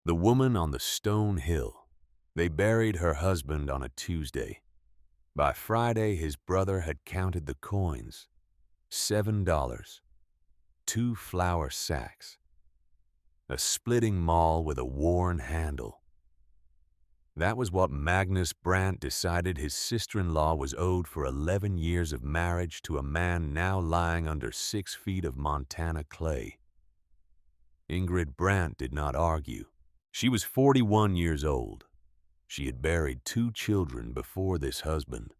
The woman on the stone hill. They buried her husband on a Tuesday. By Friday, his brother had counted the coins. $7, 2 flour sacks, a splitting maul with a worn handle. That was what Magnus Brandt decided his sister-in-law was owed for 11 years of marriage to a man now lying under 6 feet of Montana clay. Ingrid Brandt did not argue. She was 41 years old. She had buried 2 children before this husband.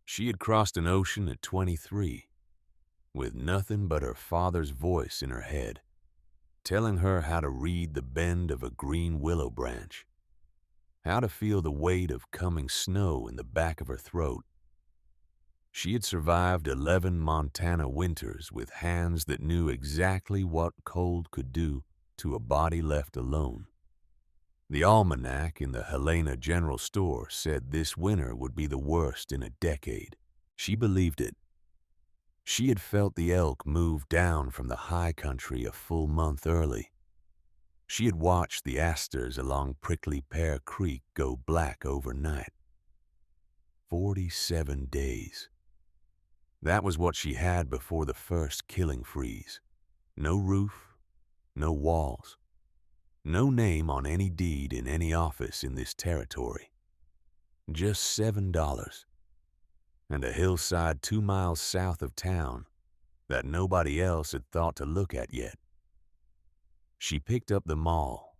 She had crossed an ocean at 23, with nothing but her father's voice in her head, telling her how to read the bend of a green willow branch, how to feel the weight of coming snow in the back of her throat. She had survived 11 Montana winters with hands that knew exactly what cold could do to a body left alone. The almanac in the Helena General Store said this winter would be the worst in a decade. She believed it. She had felt the elk move down from the high country a full month early. She had watched the asters along Prickly Pear Creek go black overnight. 47 days. That was what she had before the first killing freeze. No roof, no walls, no name on any deed in any office in this territory. Just $7, and a hillside 2 miles south of town that nobody else had thought to look at yet. She picked up the maul.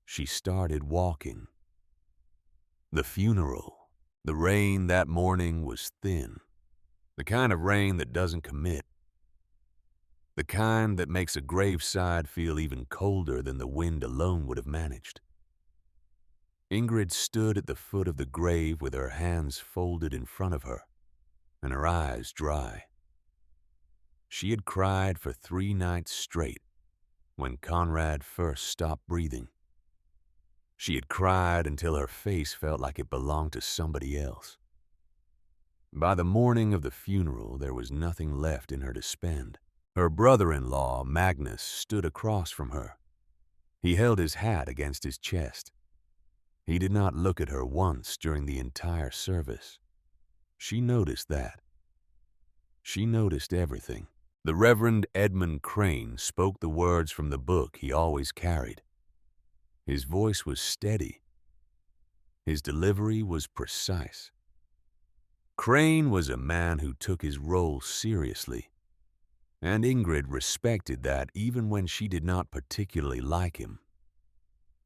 She started walking. The funeral. The rain that morning was thin. The kind of rain that doesn't commit. The kind that makes a graveside feel even colder than the wind alone would have managed. Ingrid stood at the foot of the grave with her hands folded in front of her and her eyes dry. She had cried for 3 nights straight when Conrad first stopped breathing. She had cried until her face felt like it belonged to somebody else. By the morning of the funeral, there was nothing left in her to spend. Her brother-in-law, Magnus, stood across from her. He held his hat against his chest. He did not look at her once during the entire service. She noticed that. She noticed everything. The Reverend Edmund Crane spoke the words from the book he always carried. His voice was steady. His delivery was precise. Crane was a man who took his role seriously, and Ingrid respected that even when she did not particularly like him.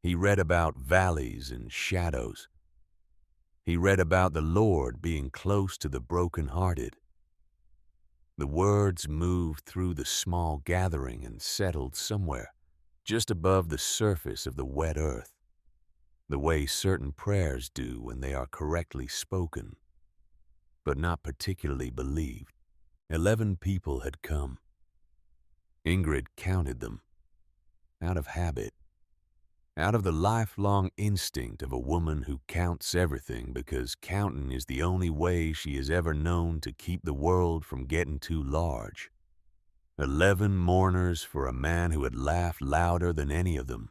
He read about valleys and shadows. He read about the Lord being close to the brokenhearted. The words moved through the small gathering and settled somewhere just above the surface of the wet earth, the way certain prayers do when they are correctly spoken, but not particularly believed. 11 people had come. Ingrid counted them, out of habit, out of the lifelong instinct of a woman who counts everything because counting is the only way she has ever known to keep the world from getting too large. 11 mourners for a man who had laughed louder than any of them,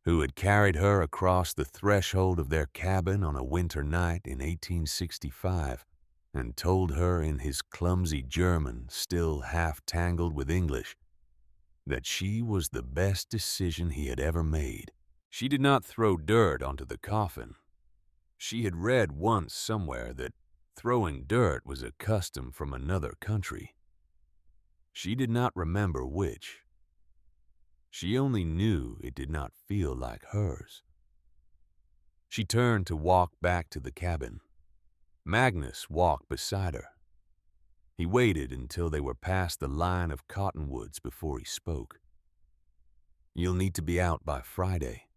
who had carried her across the threshold of their cabin on a winter night in 1865 and told her in his clumsy German, still half tangled with English, that she was the best decision he had ever made. She did not throw dirt onto the coffin. She had read once somewhere that throwing dirt was a custom from another country. She did not remember which. She only knew it did not feel like hers. She turned to walk back to the cabin. Magnus walked beside her. He waited until they were past the line of cottonwoods before he spoke. "You'll need to be out by Friday."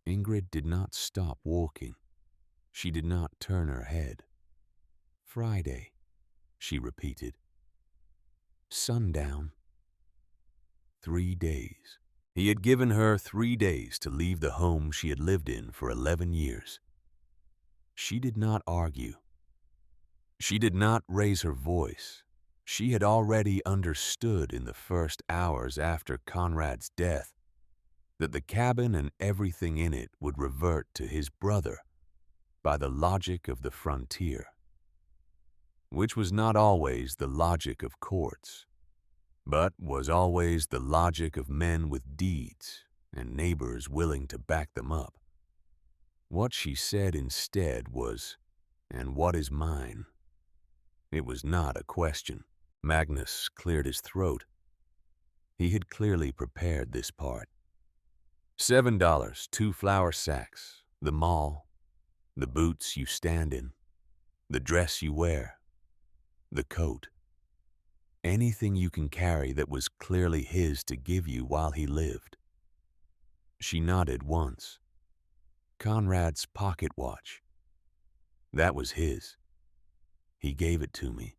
Ingrid did not stop walking. She did not turn her head. "Friday," she repeated. "Sundown." 3 days. He had given her 3 days to leave the home she had lived in for 11 years. She did not argue. She did not raise her voice. She had already understood in the first hours after Conrad's death that the cabin and everything in it would revert to his brother by the logic of the frontier, which was not always the logic of courts, but was always the logic of men with deeds and neighbors willing to back them up. What she said instead was, "And what is mine?" It was not a question. Magnus cleared his throat. He had clearly prepared this part. $7, 2 flour sacks, the mall, the boots you stand in, the dress you wear, the coat. Anything you can carry that was clearly his to give you while he lived. She nodded once. Conrad's pocket watch. That was his. He gave it to me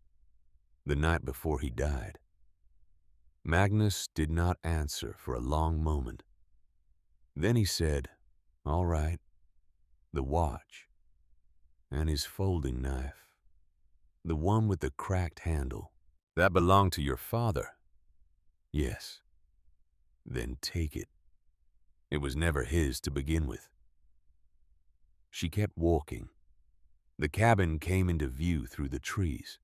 the night before he died. Magnus did not answer for a long moment. Then he said, "All right, the watch, and his folding knife, the one with the cracked handle. That belonged to your father." "Yes." "Then take it. It was never his to begin with." She kept walking. The cabin came into view through the trees.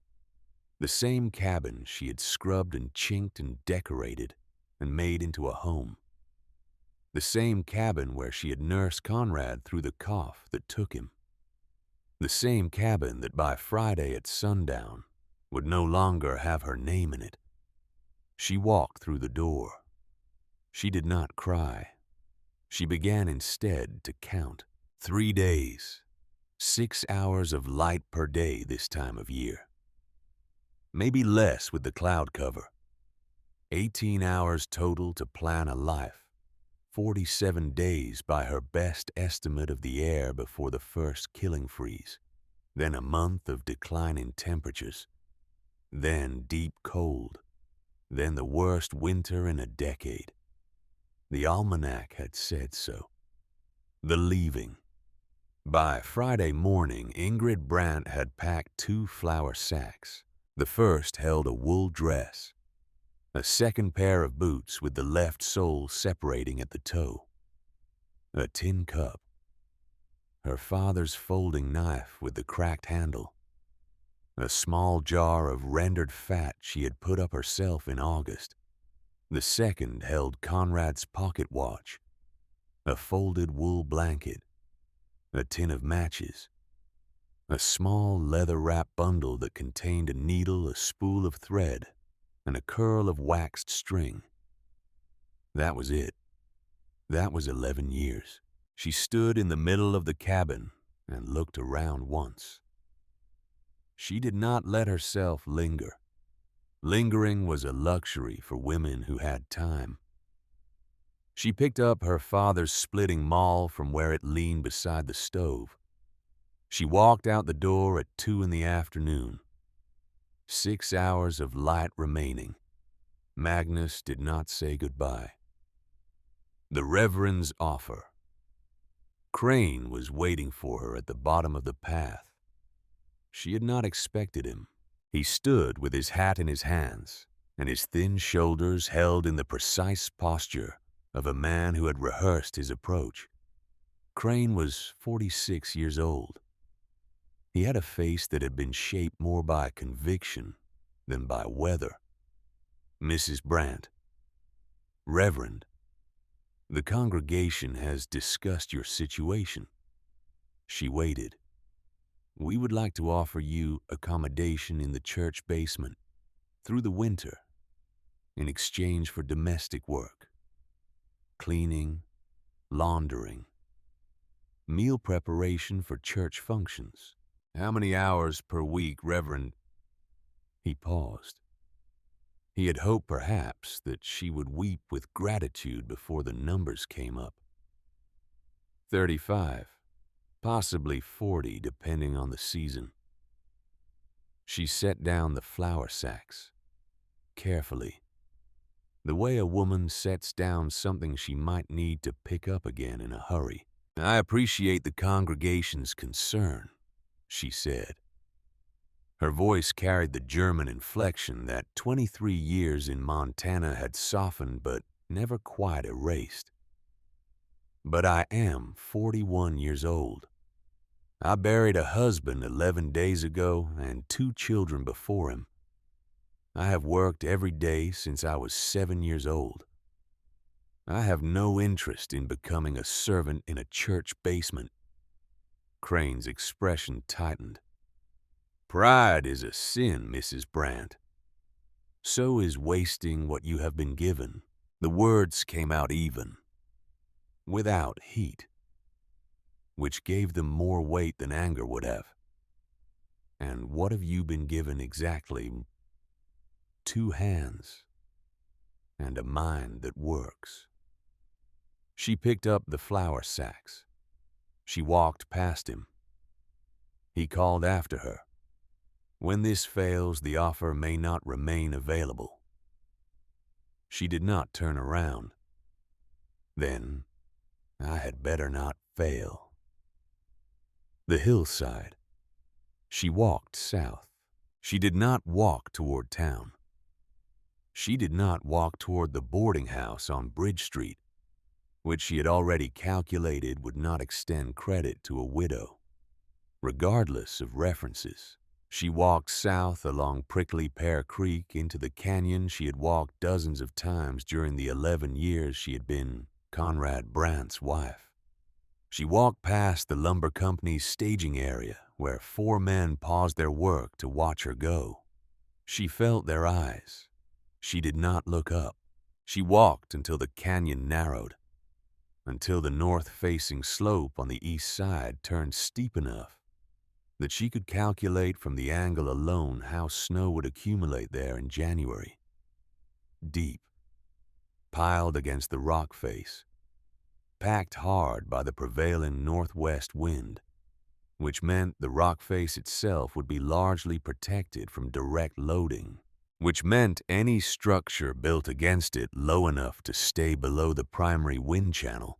The same cabin she had scrubbed and chinked and decorated and made into a home. The same cabin where she had nursed Conrad through the cough that took him. The same cabin that by Friday at sundown would no longer have her name in it. She walked through the door. She did not cry. She began instead to count. 3 days, 6 hours of light per day this time of year. Maybe less with the cloud cover. 18 hours total to plan a life. 47 days by her best estimate of the air before the first killing freeze. Then a month of declining temperatures. Then deep cold. Then the worst winter in a decade. The almanac had said so. The leaving. By Friday morning, Ingrid Brandt had packed 2 flour sacks. The first held a wool dress, a second pair of boots with the left sole separating at the toe, a tin cup, her father's folding knife with the cracked handle, a small jar of rendered fat she had put up herself in August. The second held Conrad's pocket watch, a folded wool blanket, a tin of matches, a small leather-wrapped bundle that contained a needle, a spool of thread, and a curl of waxed string. That was it. That was 11 years. She stood in the middle of the cabin and looked around once. She did not let herself linger. Lingering was a luxury for women who had time. She picked up her father's splitting maul from where it leaned beside the stove. She walked out the door at 2 in the afternoon. 6 hours of light remaining. Magnus did not say goodbye. The Reverend's offer. Crane was waiting for her at the bottom of the path. She had not expected him. He stood with his hat in his hands and his thin shoulders held in the precise posture of a man who had rehearsed his approach. Crane was 46 years old. He had a face that had been shaped more by conviction than by weather. "Mrs. Brandt." "Reverend, the congregation has discussed your situation." She waited. "We would like to offer you accommodation in the church basement through the winter in exchange for domestic work, cleaning, laundering, meal preparation for church functions." "How many hours per week, Reverend?" He paused. He had hoped perhaps that she would weep with gratitude before the numbers came up. 35, possibly 40 depending on the season. She set down the flour sacks, carefully, the way a woman sets down something she might need to pick up again in a hurry. "I appreciate the congregation's concern," she said. Her voice carried the German inflection that 23 years in Montana had softened but never quite erased. but I am 41 years old. I buried a husband 11 days ago and 2 children before him. I have worked every day since I was 7 years old. I have no interest in becoming a servant in a church basement." Crane's expression tightened. "Pride is a sin, Mrs. Brandt. So is wasting what you have been given." The words came out even, without heat, which gave them more weight than anger would have. "And what have you been given exactly?" "2 hands and a mind that works." She picked up the flour sacks. She walked past him. He called after her. "When this fails, the offer may not remain available." She did not turn around. Then, I had better not fail. The hillside. She walked south. She did not walk toward town. She did not walk toward the boarding house on Bridge Street, which she had already calculated would not extend credit to a widow. Regardless of references, she walked south along Prickly Pear Creek into the canyon she had walked dozens of times during the 11 years she had been Conrad Brandt's wife. She walked past the lumber company's staging area where 4 men paused their work to watch her go. She felt their eyes. She did not look up. She walked until the canyon narrowed, until the north-facing slope on the east side turned steep enough that she could calculate from the angle alone how snow would accumulate there in January. Deep, piled against the rock face, packed hard by the prevailing northwest wind, which meant the rock face itself would be largely protected from direct loading, which meant any structure built against it low enough to stay below the primary wind channel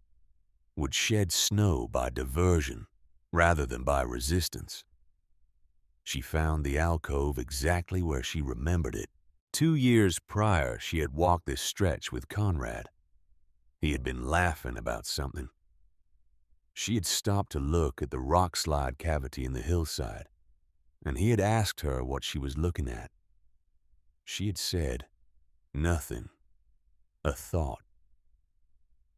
would shed snow by diversion rather than by resistance. She found the alcove exactly where she remembered it. 2 years prior, she had walked this stretch with Conrad. He had been laughing about something. She had stopped to look at the rock slide cavity in the hillside, and he had asked her what she was looking at. She had said, "Nothing. A thought."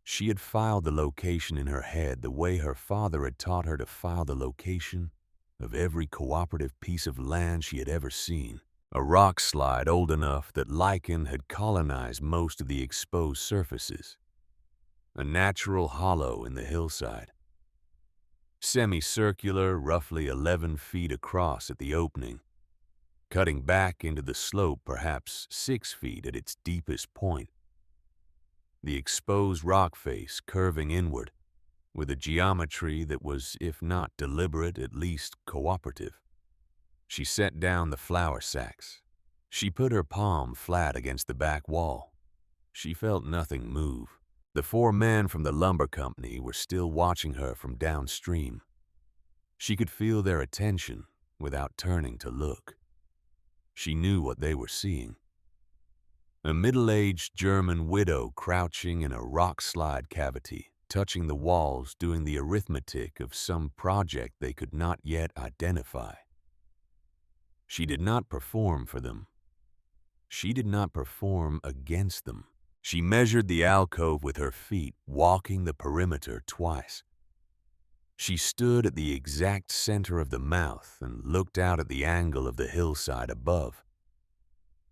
She had filed the location in her head the way her father had taught her to file the location of every cooperative piece of land she had ever seen. A rock slide old enough that lichen had colonized most of the exposed surfaces. A natural hollow in the hillside. Semicircular, roughly 11 feet across at the opening, cutting back into the slope perhaps 6 feet at its deepest point. The exposed rock face curving inward, with a geometry that was, if not deliberate, at least cooperative. She set down the flour sacks. She put her palm flat against the back wall. She felt nothing move. The 4 men from the lumber company were still watching her from downstream. She could feel their attention without turning to look. She knew what they were seeing. A middle-aged German widow crouching in a rock slide cavity, touching the walls, doing the arithmetic of some project they could not yet identify. She did not perform for them. She did not perform against them. She measured the alcove with her feet, walking the perimeter twice. She stood at the exact center of the mouth and looked out at the angle of the hillside above.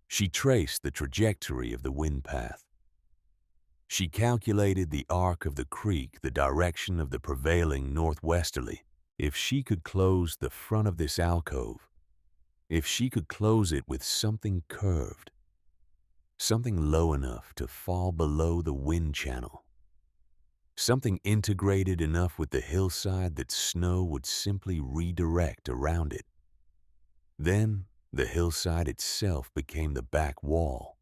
She traced the trajectory of the wind path. She calculated the arc of the creek, the direction of the prevailing northwesterly. If she could close the front of this alcove, if she could close it with something curved, something low enough to fall below the wind channel, something integrated enough with the hillside that snow would simply redirect around it, then the hillside itself became the back wall,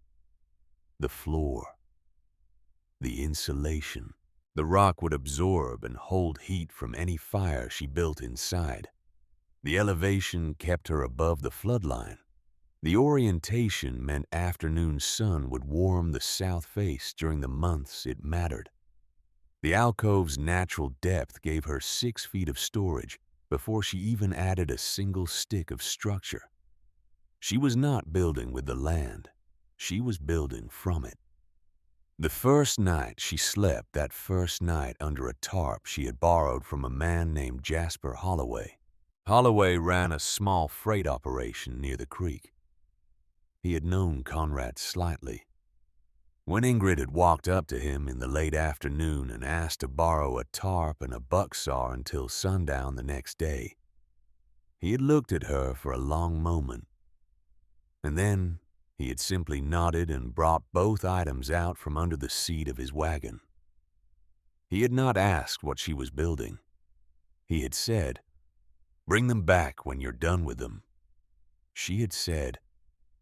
the floor, the insulation. The rock would absorb and hold heat from any fire she built inside. The elevation kept her above the floodline. The orientation meant afternoon sun would warm the south face during the months it mattered. The alcove's natural depth gave her 6 feet of storage before she even added a single stick of structure. She was not building with the land. She was building from it. The first night she slept, that first night under a tarp she had borrowed from a man named Jasper Holloway. Holloway ran a small freight operation near the creek. He had known Conrad slightly. When Ingrid had walked up to him in the late afternoon and asked to borrow a tarp and a bucksaw until sundown the next day, he had looked at her for a long moment, and then he had simply nodded and brought both items out from under the seat of his wagon. He had not asked what she was building. He had said, "Bring them back when you're done with them." She had said,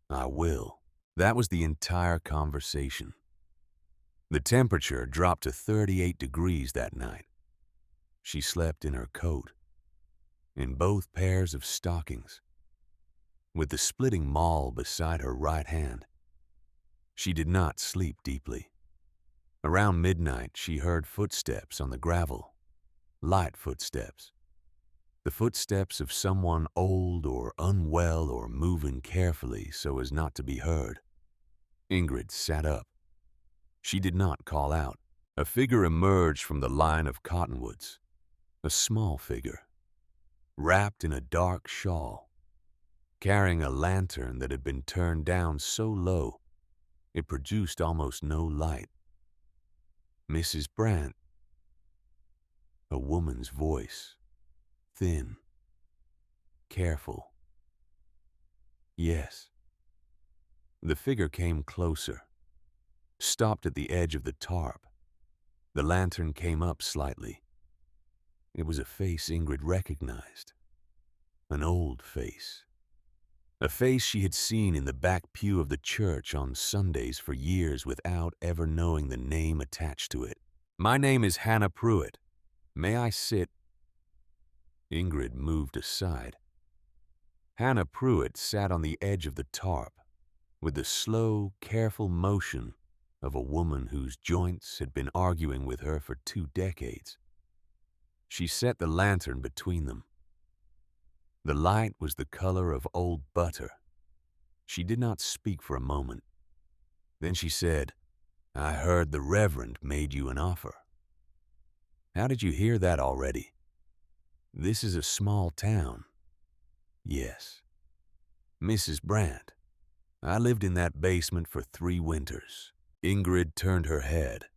"I will." That was the entire conversation. The temperature dropped to 38 degrees that night. She slept in her coat, in both pairs of stockings, with the splitting maul beside her right hand. She did not sleep deeply. Around midnight, she heard footsteps on the gravel, light footsteps, the footsteps of someone old or unwell or moving carefully so as not to be heard. Ingrid sat up. She did not call out. A figure emerged from the line of cottonwoods, a small figure, wrapped in a dark shawl, carrying a lantern that had been turned down so low it produced almost no light. "Mrs. Brandt." A woman's voice, thin, careful. "Yes." The figure came closer, stopped at the edge of the tarp. The lantern came up slightly. It was a face Ingrid recognized, an old face. A face she had seen in the back pew of the church on Sundays for years without ever knowing the name attached to it. "My name is Hannah Pruitt. May I sit?" Ingrid moved aside. Hannah Pruitt sat on the edge of the tarp with the slow, careful motion of a woman whose joints had been arguing with her for 2 decades. She set the lantern between them. The light was the color of old butter. She did not speak for a moment. Then she said, "I heard the Reverend made you an offer." "How did you hear that already?" "This is a small town." "Yes." "Mrs. Brandt, I lived in that basement for 3 winters." Ingrid turned her head.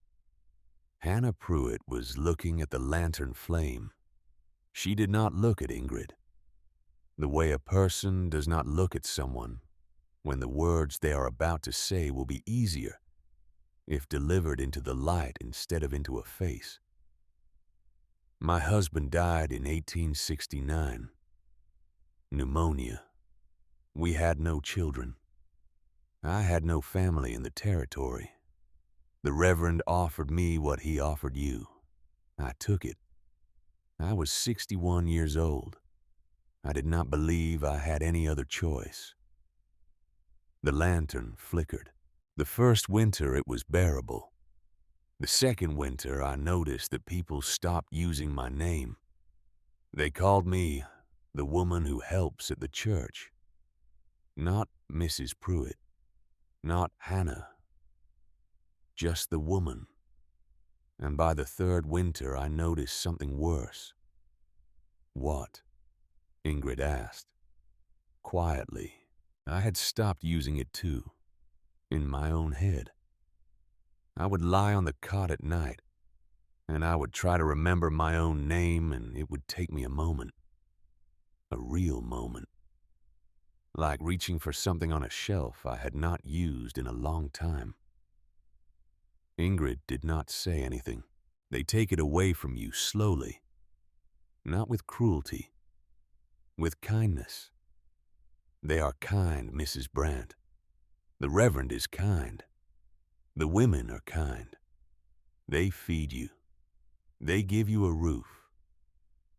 Hannah Pruitt was looking at the lantern flame. She did not look at Ingrid, the way a person does not look at someone when the words they are about to say will be easier if delivered into the light instead of into a face. "My husband died in 1869. Pneumonia. We had no children. I had no family in the territory. The Reverend offered me what he offered you. I took it. I was 61 years old. I did not believe I had any other choice." The lantern flickered. "The first winter it was bearable. The second winter I noticed that people stopped using my name. They called me the woman who helps at the church. Not Mrs. Pruitt, not Hannah, just the woman. And by the third winter I noticed something worse." "What?" Ingrid asked. Quietly, I had stopped using it too, in my own head. I would lie on the cot at night, and I would try to remember my own name, and it would take me a moment. A real moment. Like reaching for something on a shelf I had not used in a long time. Ingrid did not say anything. They take it away from you slowly, not with cruelty, with kindness. They are kind, Mrs. Brandt. The Reverend is kind. The women are kind. They feed you. They give you a roof.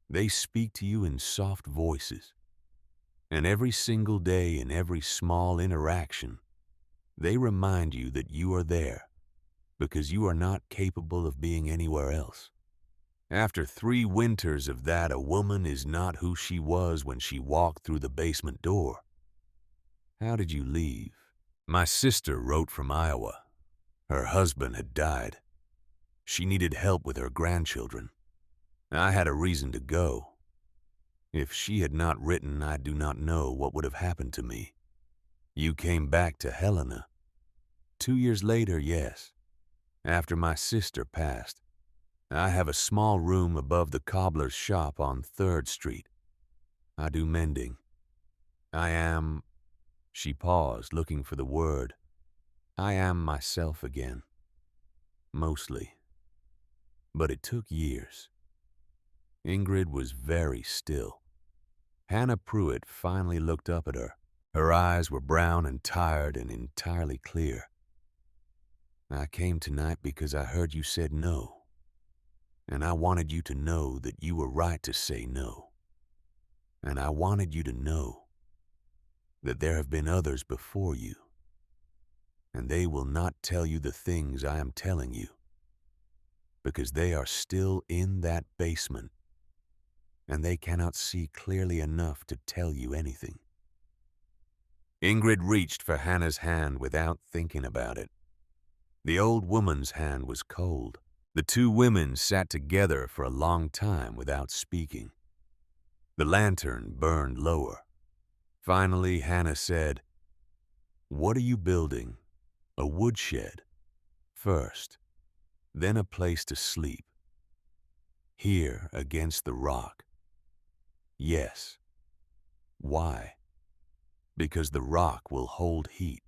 They speak to you in soft voices. And every single day in every small interaction, they remind you that you are there, because you are not capable of being anywhere else. After 3 winters of that, a woman is not who she was when she walked through the basement door. How did you leave? My sister wrote from Iowa. Her husband had died. She needed help with her grandchildren. I had a reason to go. If she had not written, I do not know what would have happened to me. You came back to Helena. 2 years later, yes, after my sister passed. I have a small room above the cobbler's shop on 3rd Street. I do mending. I am, she paused, looking for the word. I am myself again. Mostly. But it took years. Ingrid was very still. Hannah Pruitt finally looked up at her. Her eyes were brown and tired and entirely clear. I came tonight because I heard you said no. And I wanted you to know that you were right to say no. And I wanted you to know that there have been others before you. And they will not tell you the things I am telling you, because they are still in that basement, and they cannot see clearly enough to tell you anything. Ingrid reached for Hannah's hand without thinking about it. The old woman's hand was cold. The 2 women sat together for a long time without speaking. The lantern burned lower. Finally, Hannah said, "What are you building?" "A woodshed. First, then a place to sleep. Here against the rock." "Yes." "Why?" "Because the rock will hold heat.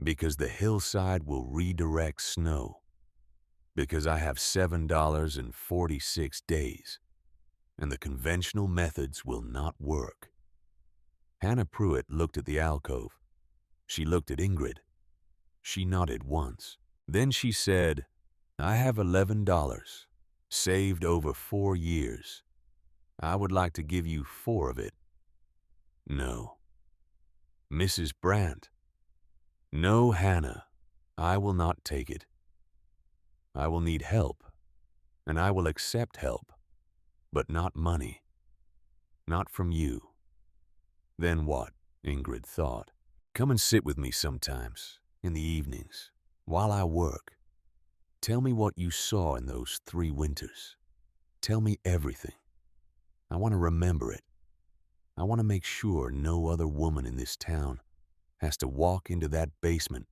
Because the hillside will redirect snow. Because I have $7.46 days, and the conventional methods will not work." Hannah Pruitt looked at the alcove. She looked at Ingrid. She nodded once. Then she said, "I have $11, saved over 4 years. I would like to give you 4 of it." "No." "Mrs. Brandt." "No, Hannah, I will not take it. I will need help, and I will accept help, but not money. Not from you." "Then what?" Ingrid thought. "Come and sit with me sometimes, in the evenings, while I work. Tell me what you saw in those 3 winters. Tell me everything. I want to remember it. I want to make sure no other woman in this town has to walk into that basement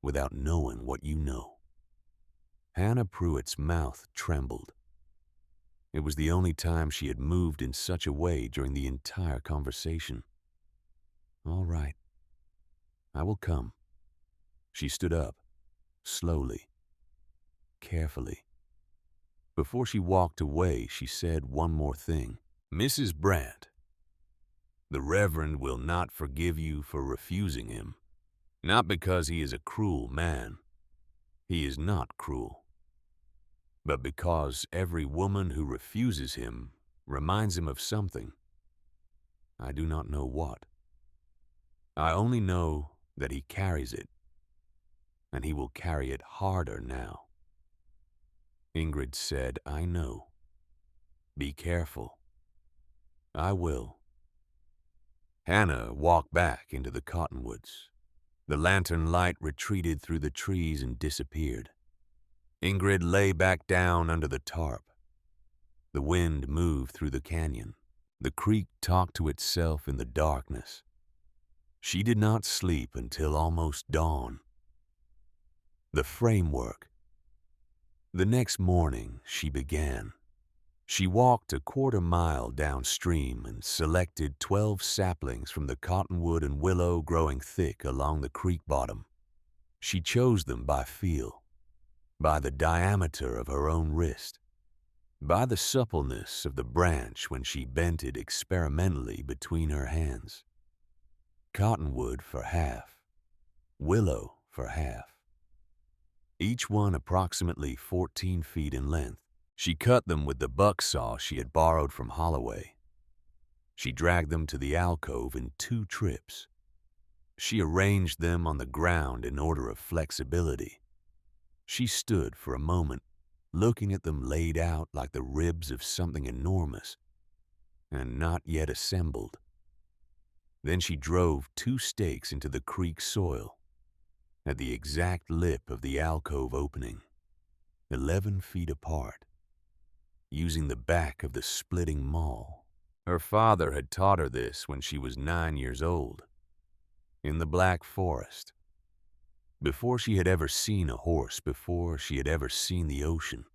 without knowing what you know." Hannah Pruitt's mouth trembled. It was the only time she had moved in such a way during the entire conversation. "All right. I will come." She stood up, slowly, carefully. Before she walked away, she said one more thing. "Mrs. Brandt, the Reverend will not forgive you for refusing him. Not because he is a cruel man. He is not cruel. But because every woman who refuses him reminds him of something. I do not know what. I only know that he carries it, and he will carry it harder now." Ingrid said, "I know. Be careful." "I will." Hannah walked back into the cottonwoods. The lantern light retreated through the trees and disappeared. Ingrid lay back down under the tarp. The wind moved through the canyon. The creek talked to itself in the darkness. She did not sleep until almost dawn. The framework. The next morning, she began. She walked a 1/4 mile downstream and selected 12 saplings from the cottonwood and willow growing thick along the creek bottom. She chose them by feel, by the diameter of her own wrist, by the suppleness of the branch when she bent it experimentally between her hands. Cottonwood for half, willow for half. Each one approximately 14 feet in length. She cut them with the buck saw she had borrowed from Holloway. She dragged them to the alcove in 2 trips. She arranged them on the ground in order of flexibility. She stood for a moment, looking at them laid out like the ribs of something enormous and not yet assembled. Then she drove 2 stakes into the creek soil at the exact lip of the alcove opening, 11 feet apart, using the back of the splitting maul. Her father had taught her this when she was 9 years old, in the Black Forest, before she had ever seen a horse, before she had ever seen the ocean,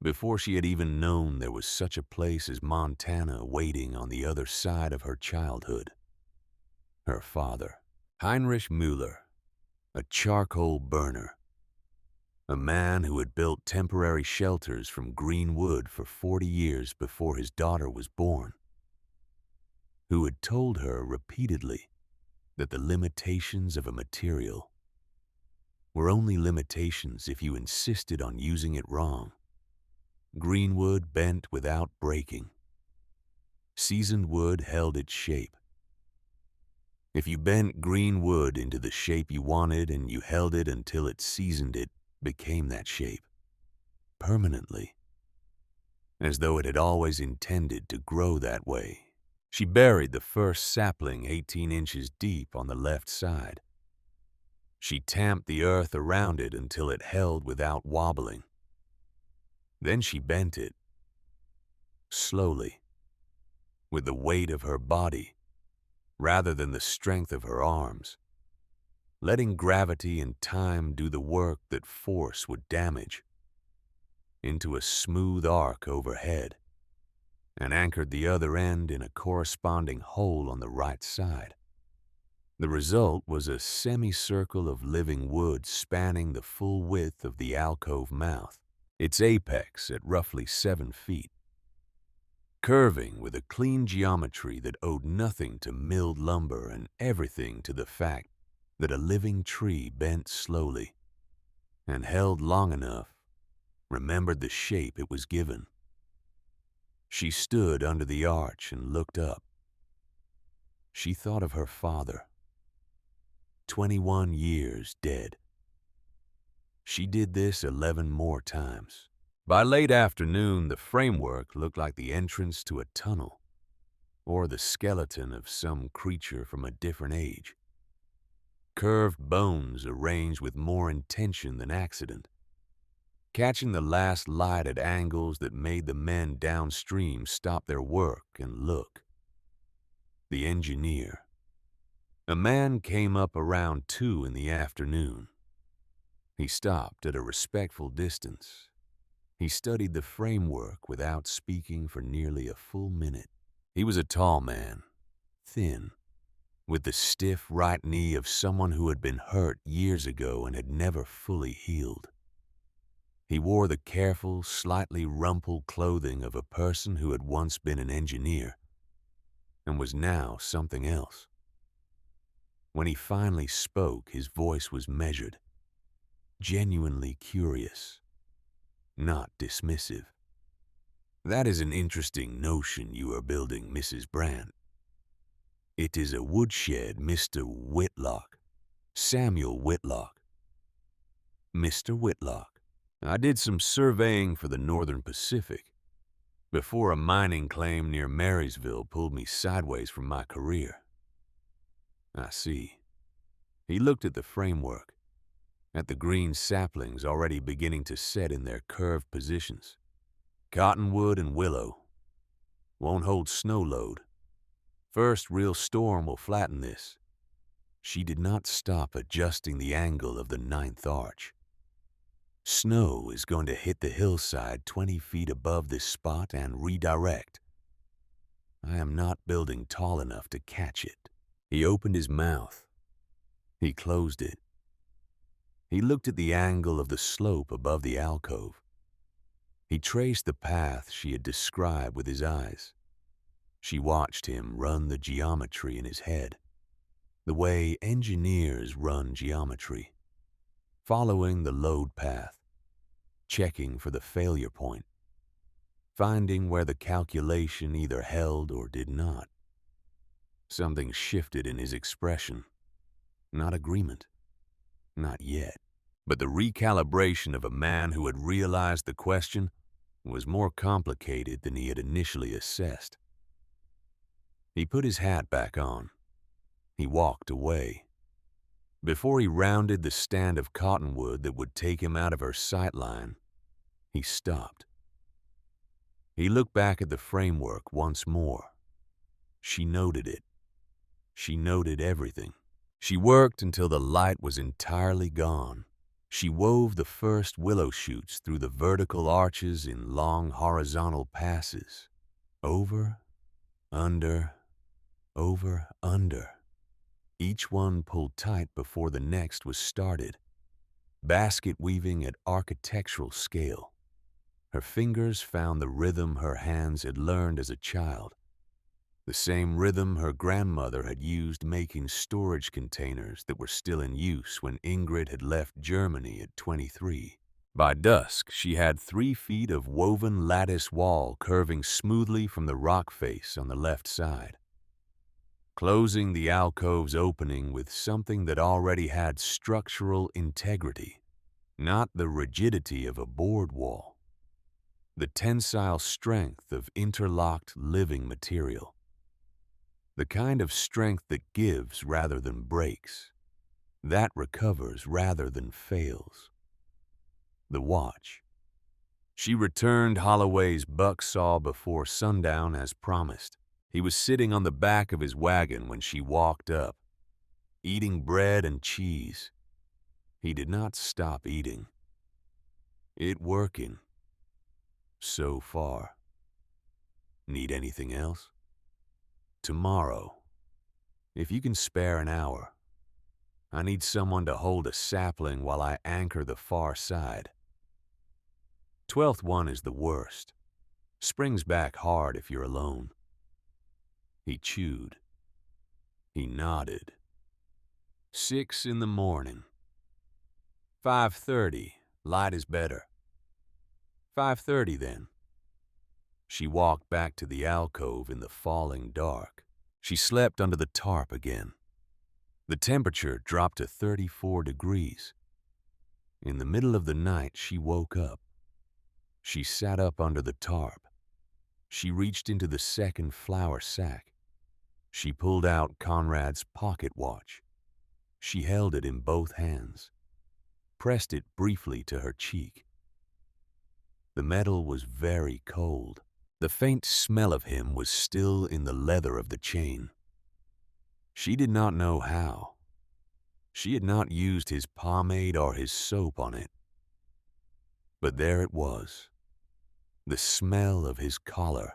before she had even known there was such a place as Montana waiting on the other side of her childhood. Her father, Heinrich Müller, a charcoal burner, a man who had built temporary shelters from green wood for 40 years before his daughter was born, who had told her repeatedly that the limitations of a material were only limitations if you insisted on using it wrong. Green wood bent without breaking. Seasoned wood held its shape. If you bent green wood into the shape you wanted and you held it until it seasoned, it became that shape, permanently, as though it had always intended to grow that way. She buried the first sapling 18 inches deep on the left side. She tamped the earth around it until it held without wobbling. Then she bent it, slowly, with the weight of her body, rather than the strength of her arms, letting gravity and time do the work that force would damage, into a smooth arc overhead, and anchored the other end in a corresponding hole on the right side. The result was a semicircle of living wood spanning the full width of the alcove mouth, its apex at roughly 7 feet, curving with a clean geometry that owed nothing to milled lumber and everything to the fact that a living tree bent slowly and held long enough, remembered the shape it was given. She stood under the arch and looked up. She thought of her father, 21 years dead. She did this 11 more times. By late afternoon, the framework looked like the entrance to a tunnel, or the skeleton of some creature from a different age. Curved bones arranged with more intention than accident, catching the last light at angles that made the men downstream stop their work and look. The engineer. A man came up around 2 in the afternoon. He stopped at a respectful distance. He studied the framework without speaking for nearly a full minute. He was a tall man, thin, with the stiff right knee of someone who had been hurt years ago and had never fully healed. He wore the careful, slightly rumpled clothing of a person who had once been an engineer and was now something else. When he finally spoke, his voice was measured, genuinely curious, not dismissive. "That is an interesting notion you are building, Mrs. Brandt. It is a woodshed, Mr. Whitlock. Samuel Whitlock. Mr. Whitlock. I did some surveying for the Northern Pacific before a mining claim near Marysville pulled me sideways from my career." "I see." He looked at the framework, at the green saplings already beginning to set in their curved positions. "Cottonwood and willow. Won't hold snow load. First real storm will flatten this." She did not stop adjusting the angle of the 9th arch. "Snow is going to hit the hillside 20 feet above this spot and redirect. I am not building tall enough to catch it." He opened his mouth. He closed it. He looked at the angle of the slope above the alcove. He traced the path she had described with his eyes. She watched him run the geometry in his head, the way engineers run geometry, following the load path, checking for the failure point, finding where the calculation either held or did not. Something shifted in his expression. Not agreement. Not yet. But the recalibration of a man who had realized the question was more complicated than he had initially assessed. He put his hat back on. He walked away. Before he rounded the stand of cottonwood that would take him out of her sight line, he stopped. He looked back at the framework once more. She noted it. She noted everything. She worked until the light was entirely gone. She wove the first willow shoots through the vertical arches in long horizontal passes. Over, under, over, under. Each one pulled tight before the next was started, basket weaving at architectural scale. Her fingers found the rhythm her hands had learned as a child, the same rhythm her grandmother had used making storage containers that were still in use when Ingrid had left Germany at 23. By dusk, she had 3 feet of woven lattice wall curving smoothly from the rock face on the left side, closing the alcove's opening with something that already had structural integrity, not the rigidity of a board wall, the tensile strength of interlocked living material, the kind of strength that gives rather than breaks, that recovers rather than fails. The watch. She returned Holloway's bucksaw before sundown as promised. He was sitting on the back of his wagon when she walked up, eating bread and cheese. He did not stop eating. It working. So far. Need anything else? Tomorrow, if you can spare an hour, I need someone to hold a sapling while I anchor the far side. 12th one is the worst. Springs back hard if you're alone. He chewed. He nodded. 6 in the morning. 5:30. Light is better. 5:30 then. She walked back to the alcove in the falling dark. She slept under the tarp again. The temperature dropped to 34 degrees. In the middle of the night, she woke up. She sat up under the tarp. She reached into the second flour sack. She pulled out Conrad's pocket watch. She held it in both hands, pressed it briefly to her cheek. The metal was very cold. The faint smell of him was still in the leather of the chain. She did not know how. She had not used his pomade or his soap on it. But there it was. The smell of his collar.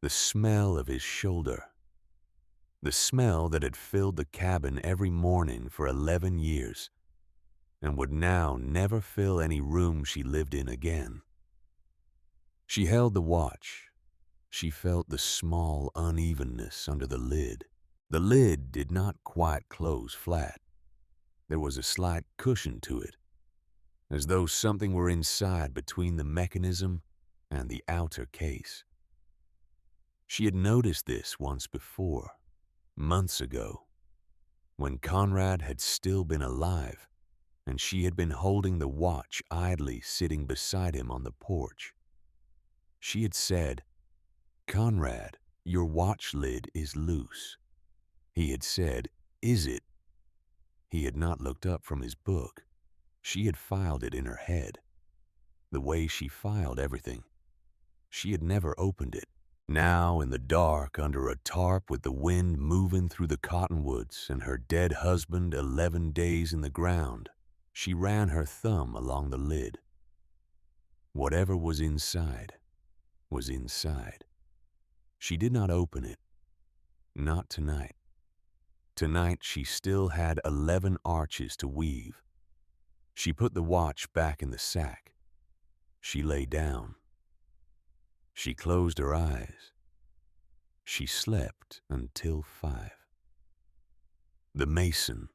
The smell of his shoulder. The smell that had filled the cabin every morning for 11 years and would now never fill any room she lived in again. She held the watch. She felt the small unevenness under the lid. The lid did not quite close flat. There was a slight cushion to it, as though something were inside between the mechanism and the outer case. She had noticed this once before, months ago, when Conrad had still been alive, and she had been holding the watch idly sitting beside him on the porch. She had said, "Conrad, your watch lid is loose." He had said, "Is it?" He had not looked up from his book. She had filed it in her head, the way she filed everything. She had never opened it. Now, in the dark, under a tarp with the wind moving through the cottonwoods and her dead husband 11 days in the ground, she ran her thumb along the lid. Whatever was inside was inside. She did not open it. Not tonight. Tonight she still had 11 arches to weave. She put the watch back in the sack. She lay down. She closed her eyes. She slept until 5. The mason.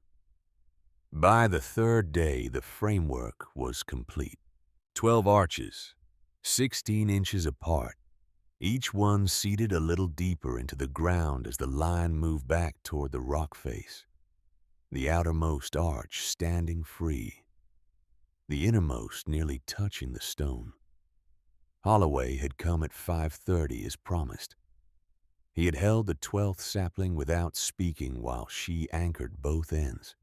By the 3rd day, the framework was complete. 12 arches, 16 inches apart, each one seated a little deeper into the ground as the line moved back toward the rock face, the outermost arch standing free. the innermost nearly touching the stone. Holloway had come at 5:30 as promised. He had held the 12th sapling without speaking while she anchored both ends.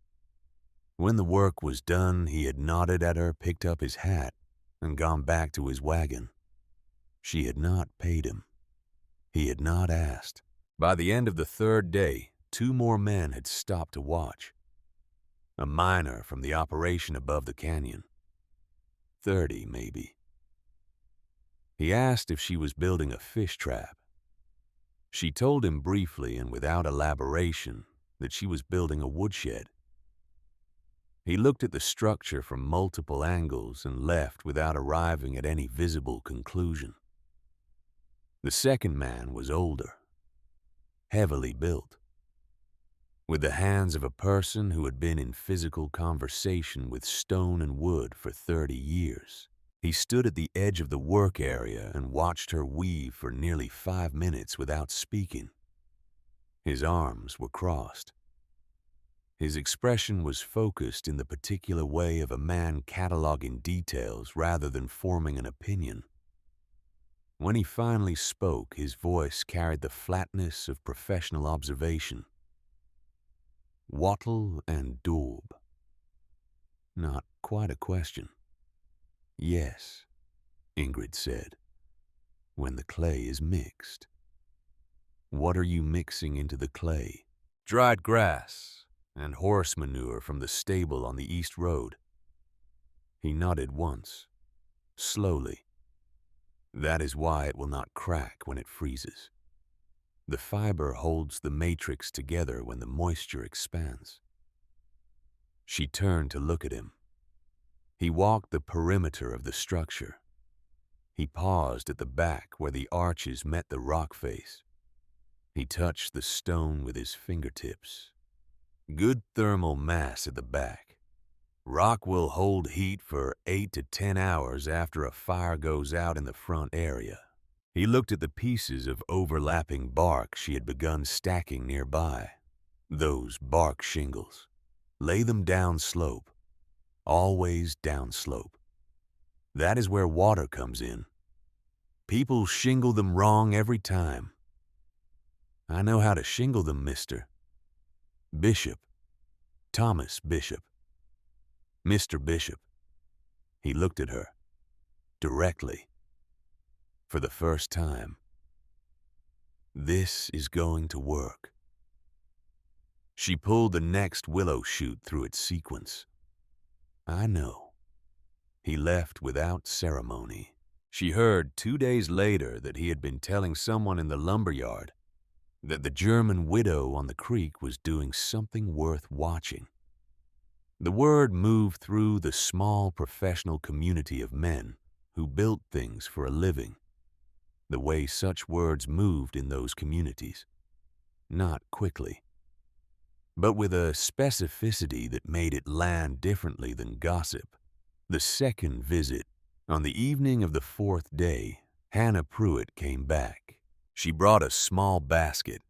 When the work was done, he had nodded at her, picked up his hat, and gone back to his wagon. She had not paid him. He had not asked. By the end of the third day, 2 more men had stopped to watch. A miner from the operation above the canyon. 30, maybe. He asked if she was building a fish trap. She told him briefly and without elaboration that she was building a woodshed. He looked at the structure from multiple angles and left without arriving at any visible conclusion. The second man was older, heavily built, with the hands of a person who had been in physical conversation with stone and wood for 30 years. He stood at the edge of the work area and watched her weave for nearly 5 minutes without speaking. His arms were crossed. His expression was focused in the particular way of a man cataloging details rather than forming an opinion. When he finally spoke, his voice carried the flatness of professional observation. Wattle and daub. Not quite a question. Yes, Ingrid said, when the clay is mixed. What are you mixing into the clay? Dried grass and horse manure from the stable on the East Road. He nodded once, slowly. That is why it will not crack when it freezes. The fiber holds the matrix together when the moisture expands. She turned to look at him. He walked the perimeter of the structure. He paused at the back where the arches met the rock face. He touched the stone with his fingertips. Good thermal mass at the back. Rock will hold heat for 8 to 10 hours after a fire goes out in the front area. He looked at the pieces of overlapping bark she had begun stacking nearby. Those bark shingles. Lay them down slope. Always down slope. That is where water comes in. People shingle them wrong every time. I know how to shingle them, mister. Bishop. Thomas Bishop. Mr. Bishop. He looked at her. Directly. For the first time. This is going to work. She pulled the next willow shoot through its sequence. I know. He left without ceremony. She heard 2 days later that he had been telling someone in the lumberyard that the German widow on the creek was doing something worth watching. The word moved through the small professional community of men who built things for a living, the way such words moved in those communities. Not quickly, but with a specificity that made it land differently than gossip. The second visit, on the evening of the 4th day, Hannah Pruitt came back. She brought a small basket.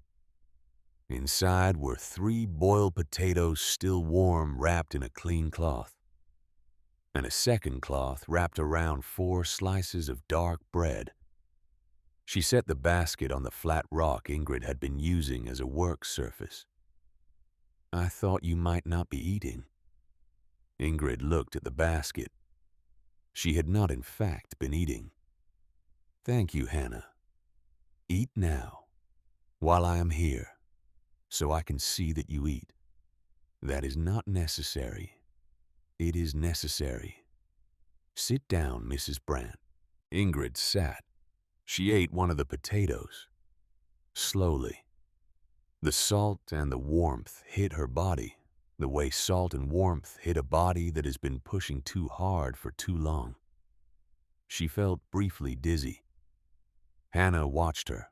Inside were 3 boiled potatoes still warm wrapped in a clean cloth, and a second cloth wrapped around 4 slices of dark bread. She set the basket on the flat rock Ingrid had been using as a work surface. I thought you might not be eating. Ingrid looked at the basket. She had not in fact been eating. Thank you, Hannah. Eat now, while I am here, so I can see that you eat. That is not necessary. It is necessary. Sit down, Mrs. Brandt. Ingrid sat. She ate one of the potatoes. Slowly. The salt and the warmth hit her body, the way salt and warmth hit a body that has been pushing too hard for too long. She felt briefly dizzy. Hannah watched her.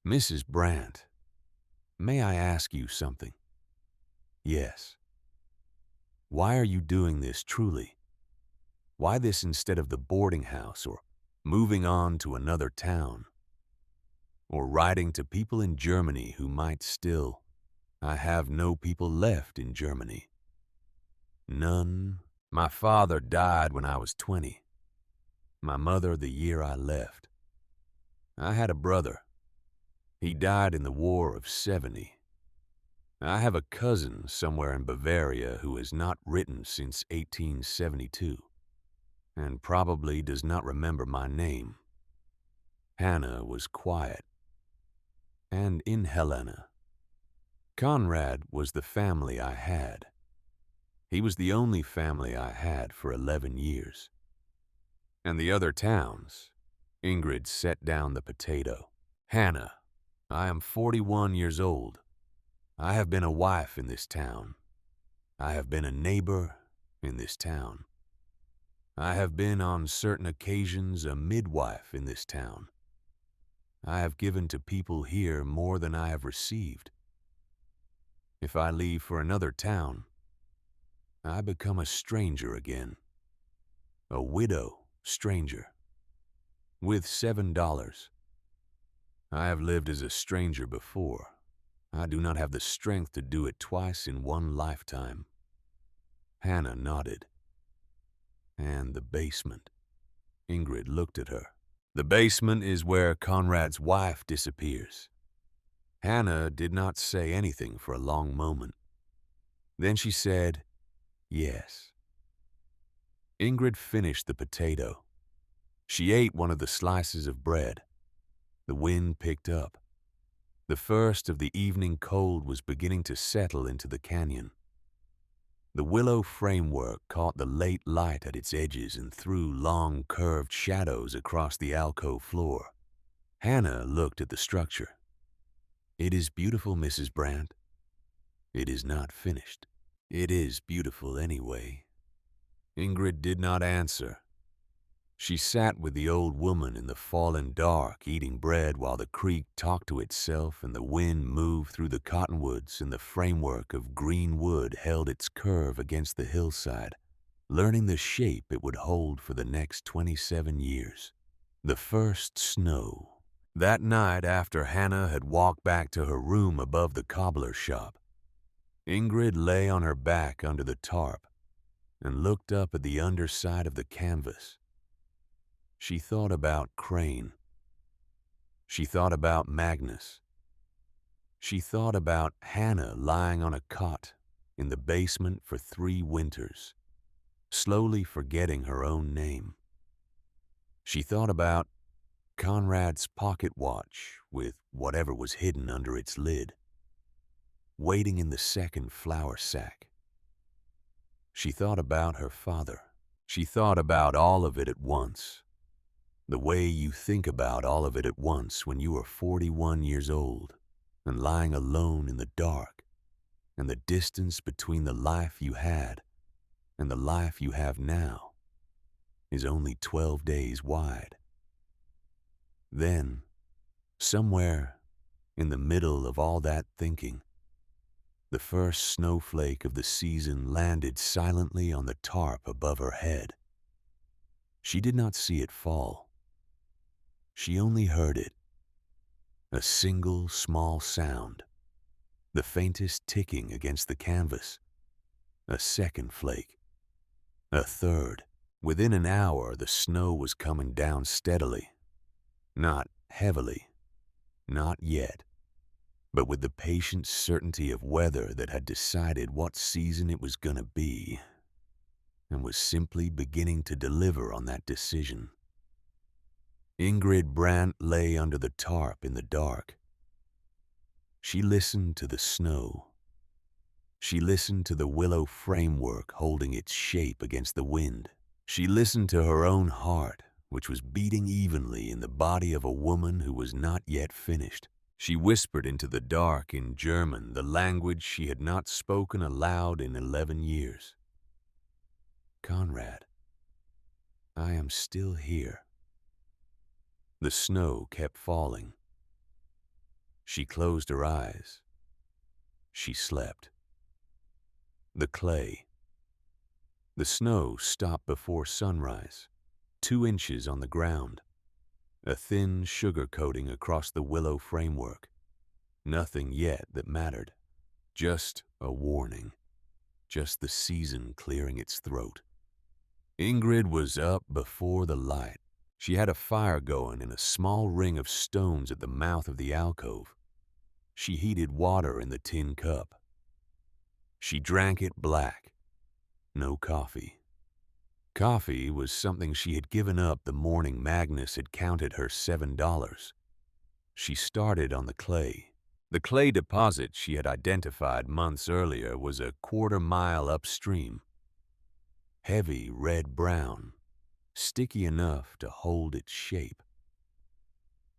Mrs. Brandt, may I ask you something? Yes. Why are you doing this truly? Why this instead of the boarding house or moving on to another town? Or writing to people in Germany who might still... I have no people left in Germany. None My father died when I was 20. My mother the year I left. I had a brother. He died in the War of 70. I have a cousin somewhere in Bavaria who has not written since 1872, and probably does not remember my name. Hannah was quiet. And in Helena, Conrad was the family I had. He was the only family I had for 11 years. And the other towns, Ingrid set down the potato. Hannah, I am 41 years old. I have been a wife in this town. I have been a neighbor in this town. I have been on certain occasions a midwife in this town. I have given to people here more than I have received. If I leave for another town, I become a stranger again. A widow stranger. With $7. I have lived as a stranger before. I do not have the strength to do it twice in one lifetime. Hannah nodded. And the basement. Ingrid looked at her. The basement is where Conrad's wife disappears. Hannah did not say anything for a long moment. Then she said, yes. Ingrid finished the potato. She ate one of the slices of bread. The wind picked up. The first of the evening cold was beginning to settle into the canyon. The willow framework caught the late light at its edges and threw long, curved shadows across the alcove floor. Hannah looked at the structure. It is beautiful, Mrs. Brandt. It is not finished. It is beautiful anyway. Ingrid did not answer. She sat with the old woman in the fallen dark, eating bread while the creek talked to itself and the wind moved through the cottonwoods and the framework of green wood held its curve against the hillside, learning the shape it would hold for the next 27 years. The first snow. That night after Hannah had walked back to her room above the cobbler shop, Ingrid lay on her back under the tarp and looked up at the underside of the canvas. She thought about Crane. She thought about Magnus. She thought about Hannah lying on a cot in the basement for 3 winters, slowly forgetting her own name. She thought about Conrad's pocket watch with whatever was hidden under its lid, waiting in the second flour sack. She thought about her father. She thought about all of it at once. The way you think about all of it at once when you are 41 years old and lying alone in the dark, and the distance between the life you had and the life you have now is only 12 days wide. Then, somewhere in the middle of all that thinking, the first snowflake of the season landed silently on the tarp above her head. She did not see it fall. She only heard it, a single small sound, the faintest ticking against the canvas, a second flake, a third. Within an hour, the snow was coming down steadily, not heavily, not yet, but with the patient certainty of weather that had decided what season it was gonna be, and was simply beginning to deliver on that decision. Ingrid Brandt lay under the tarp in the dark. She listened to the snow. She listened to the willow framework holding its shape against the wind. She listened to her own heart, which was beating evenly in the body of a woman who was not yet finished. She whispered into the dark in German, the language she had not spoken aloud in 11 years. Conrad, I am still here. The snow kept falling. She closed her eyes. She slept. The clay. The snow stopped before sunrise, 2 inches on the ground, a thin sugar coating across the willow framework. Nothing yet that mattered, just a warning, just the season clearing its throat. Ingrid was up before the light. She had a fire going in a small ring of stones at the mouth of the alcove. She heated water in the tin cup. She drank it black, no coffee. Coffee was something she had given up the morning Magnus had counted her $7. She started on the clay. The clay deposit she had identified months earlier was a quarter-mile upstream. Heavy red-brown, sticky enough to hold its shape.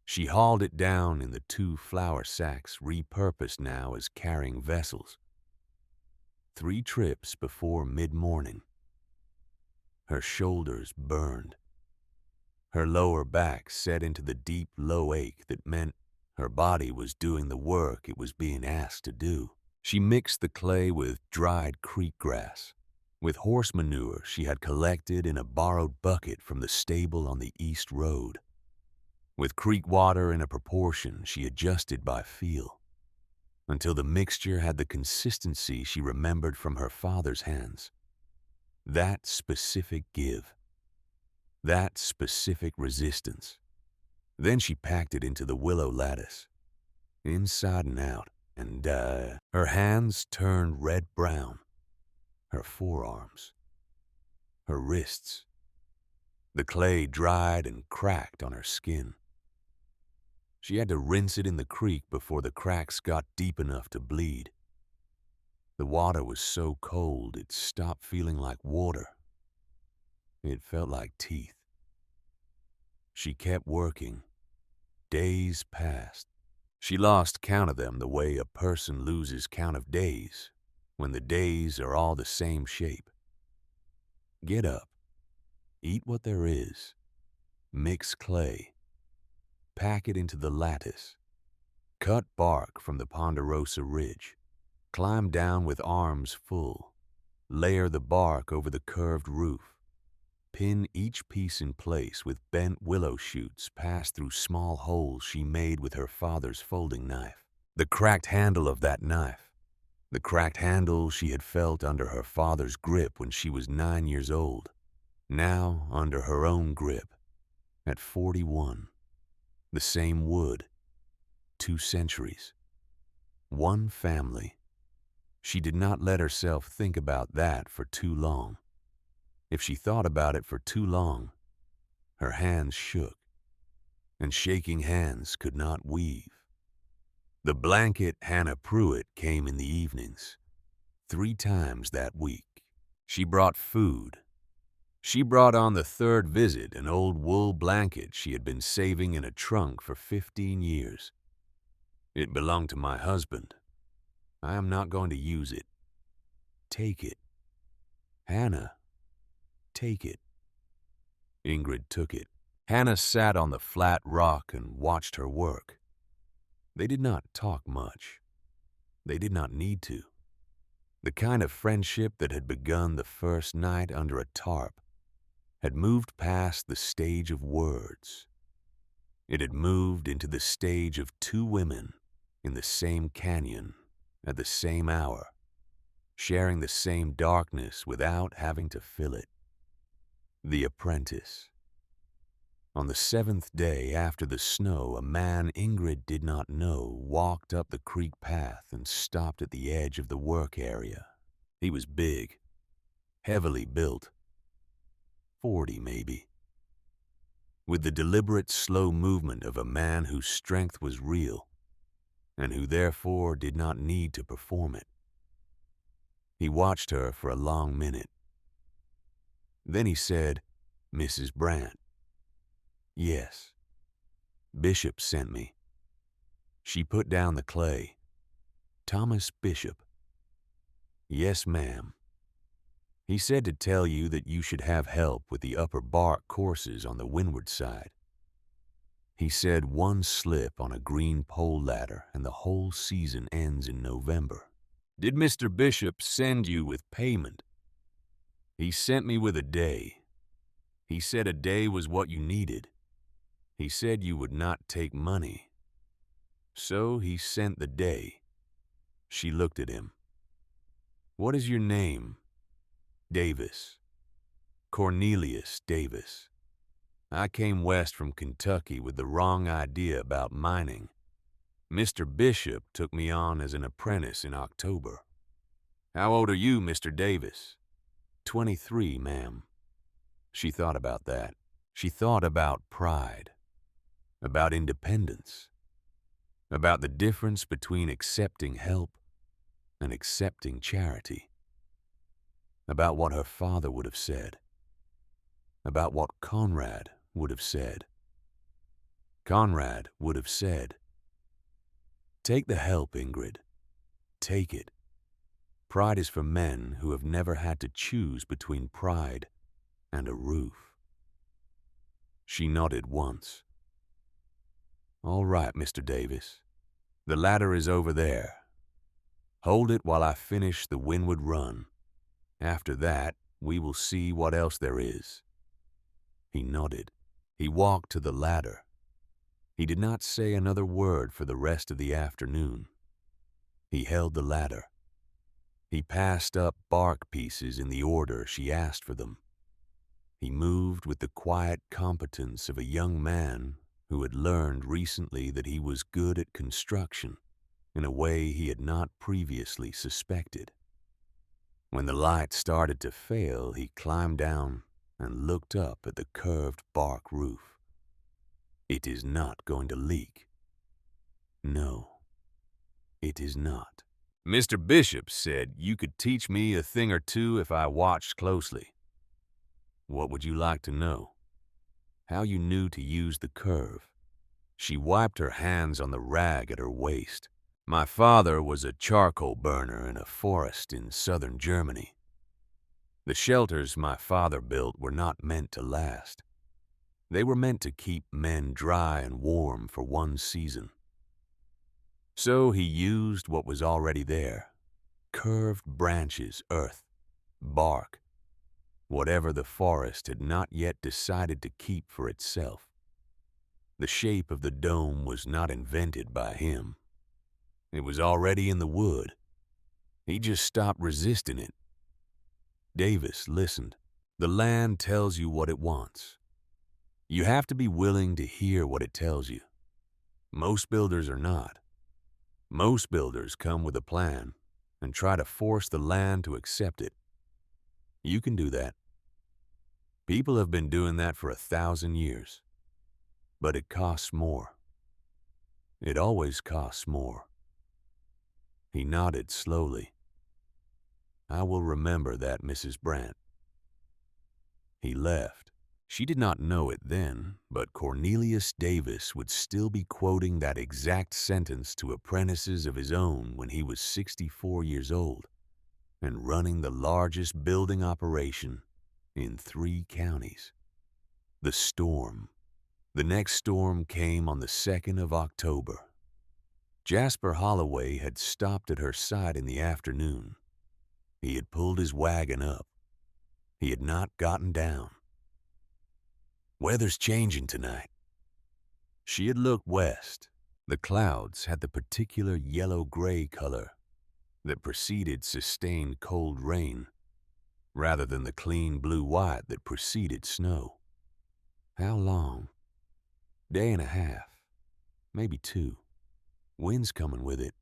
She hauled it down in the 2 flour sacks repurposed now as carrying vessels. 3 trips before mid-morning. Her shoulders burned. Her lower back set into the deep low ache that meant her body was doing the work it was being asked to do. She mixed the clay with dried creek grass, with horse manure she had collected in a borrowed bucket from the stable on the East Road, with creek water in a proportion she adjusted by feel, until the mixture had the consistency she remembered from her father's hands. That specific give. That specific resistance. Then she packed it into the willow lattice, inside and out, and her hands turned red-brown, her forearms, her wrists. The clay dried and cracked on her skin. She had to rinse it in the creek before the cracks got deep enough to bleed. The water was so cold it stopped feeling like water. It felt like teeth. She kept working. Days passed. She lost count of them the way a person loses count of days, when the days are all the same shape. Get up. Eat what there is. Mix clay. Pack it into the lattice. Cut bark from the ponderosa ridge. Climb down with arms full. Layer the bark over the curved roof. Pin each piece in place with bent willow shoots passed through small holes she made with her father's folding knife. The cracked handle of that knife. The cracked handle she had felt under her father's grip when she was 9 years old. Now under her own grip, at 41. The same wood. 2 centuries. 1 family. She did not let herself think about that for too long. If she thought about it for too long, her hands shook, and shaking hands could not weave. The blanket Hannah Pruitt came in the evenings, 3 times that week. She brought food. She brought on the 3rd visit an old wool blanket she had been saving in a trunk for 15 years. It belonged to my husband. I am not going to use it. Take it. Hannah, take it. Ingrid took it. Hannah sat on the flat rock and watched her work. They did not talk much. They did not need to. The kind of friendship that had begun the first night under a tarp had moved past the stage of words. It had moved into the stage of 2 women in the same canyon at the same hour, sharing the same darkness without having to fill it. The Apprentice. On the 7th day after the snow, a man Ingrid did not know walked up the creek path and stopped at the edge of the work area. He was big, heavily built, 40 maybe, with the deliberate slow movement of a man whose strength was real and who therefore did not need to perform it. He watched her for a long minute. Then he said, "Mrs. Brandt." "Yes. Bishop sent me." She put down the clay. "Thomas Bishop." "Yes, ma'am. He said to tell you that you should have help with the upper bark courses on the windward side. He said 1 slip on a green pole ladder and the whole season ends in November." "Did Mr. Bishop send you with payment?" "He sent me with a day. He said a day was what you needed. He said you would not take money. So he sent the day." She looked at him. "What is your name?" "Davis." Cornelius Davis. I came west from Kentucky with the wrong idea about mining. Mr. Bishop took me on as an apprentice in October. How old are you, Mr. Davis? 23, ma'am. She thought about that. She thought about pride, about independence, about the difference between accepting help and accepting charity, about what her father would have said, about what Conrad would have said. Conrad would have said, "Take the help, Ingrid. Take it. Pride is for men who have never had to choose between pride and a roof." She nodded once. "All right, Mr. Davis. The ladder is over there. Hold it while I finish the windward run. After that, we will see what else there is." He nodded. He walked to the ladder. He did not say another word for the rest of the afternoon. He held the ladder. He passed up bark pieces in the order she asked for them. He moved with the quiet competence of a young man who had learned recently that he was good at construction in a way he had not previously suspected. When the light started to fail, he climbed down and looked up at the curved bark roof. It is not going to leak. No, it is not. Mr. Bishop said you could teach me a thing or two if I watched closely. What would you like to know? How you knew to use the curve? She wiped her hands on the rag at her waist. My father was a charcoal burner in a forest in southern Germany. The shelters my father built were not meant to last. They were meant to keep men dry and warm for one season. So he used what was already there: curved branches, earth, bark, whatever the forest had not yet decided to keep for itself. The shape of the dome was not invented by him. It was already in the wood. He just stopped resisting it. Davis listened. The land tells you what it wants. You have to be willing to hear what it tells you. Most builders are not. Most builders come with a plan and try to force the land to accept it. You can do that. People have been doing that for 1,000 years. But it costs more. It always costs more. He nodded slowly. I will remember that, Mrs. Brandt. He left. She did not know it then, but Cornelius Davis would still be quoting that exact sentence to apprentices of his own when he was 64 years old and running the largest building operation in 3 counties. The storm. The next storm came on the 2nd of October. Jasper Holloway had stopped at her side in the afternoon. He had pulled his wagon up. He had not gotten down. Weather's changing tonight. She had looked west. The clouds had the particular yellow-gray color that preceded sustained cold rain, rather than the clean blue-white that preceded snow. How long? Day and a half, maybe 2. Wind's coming with it.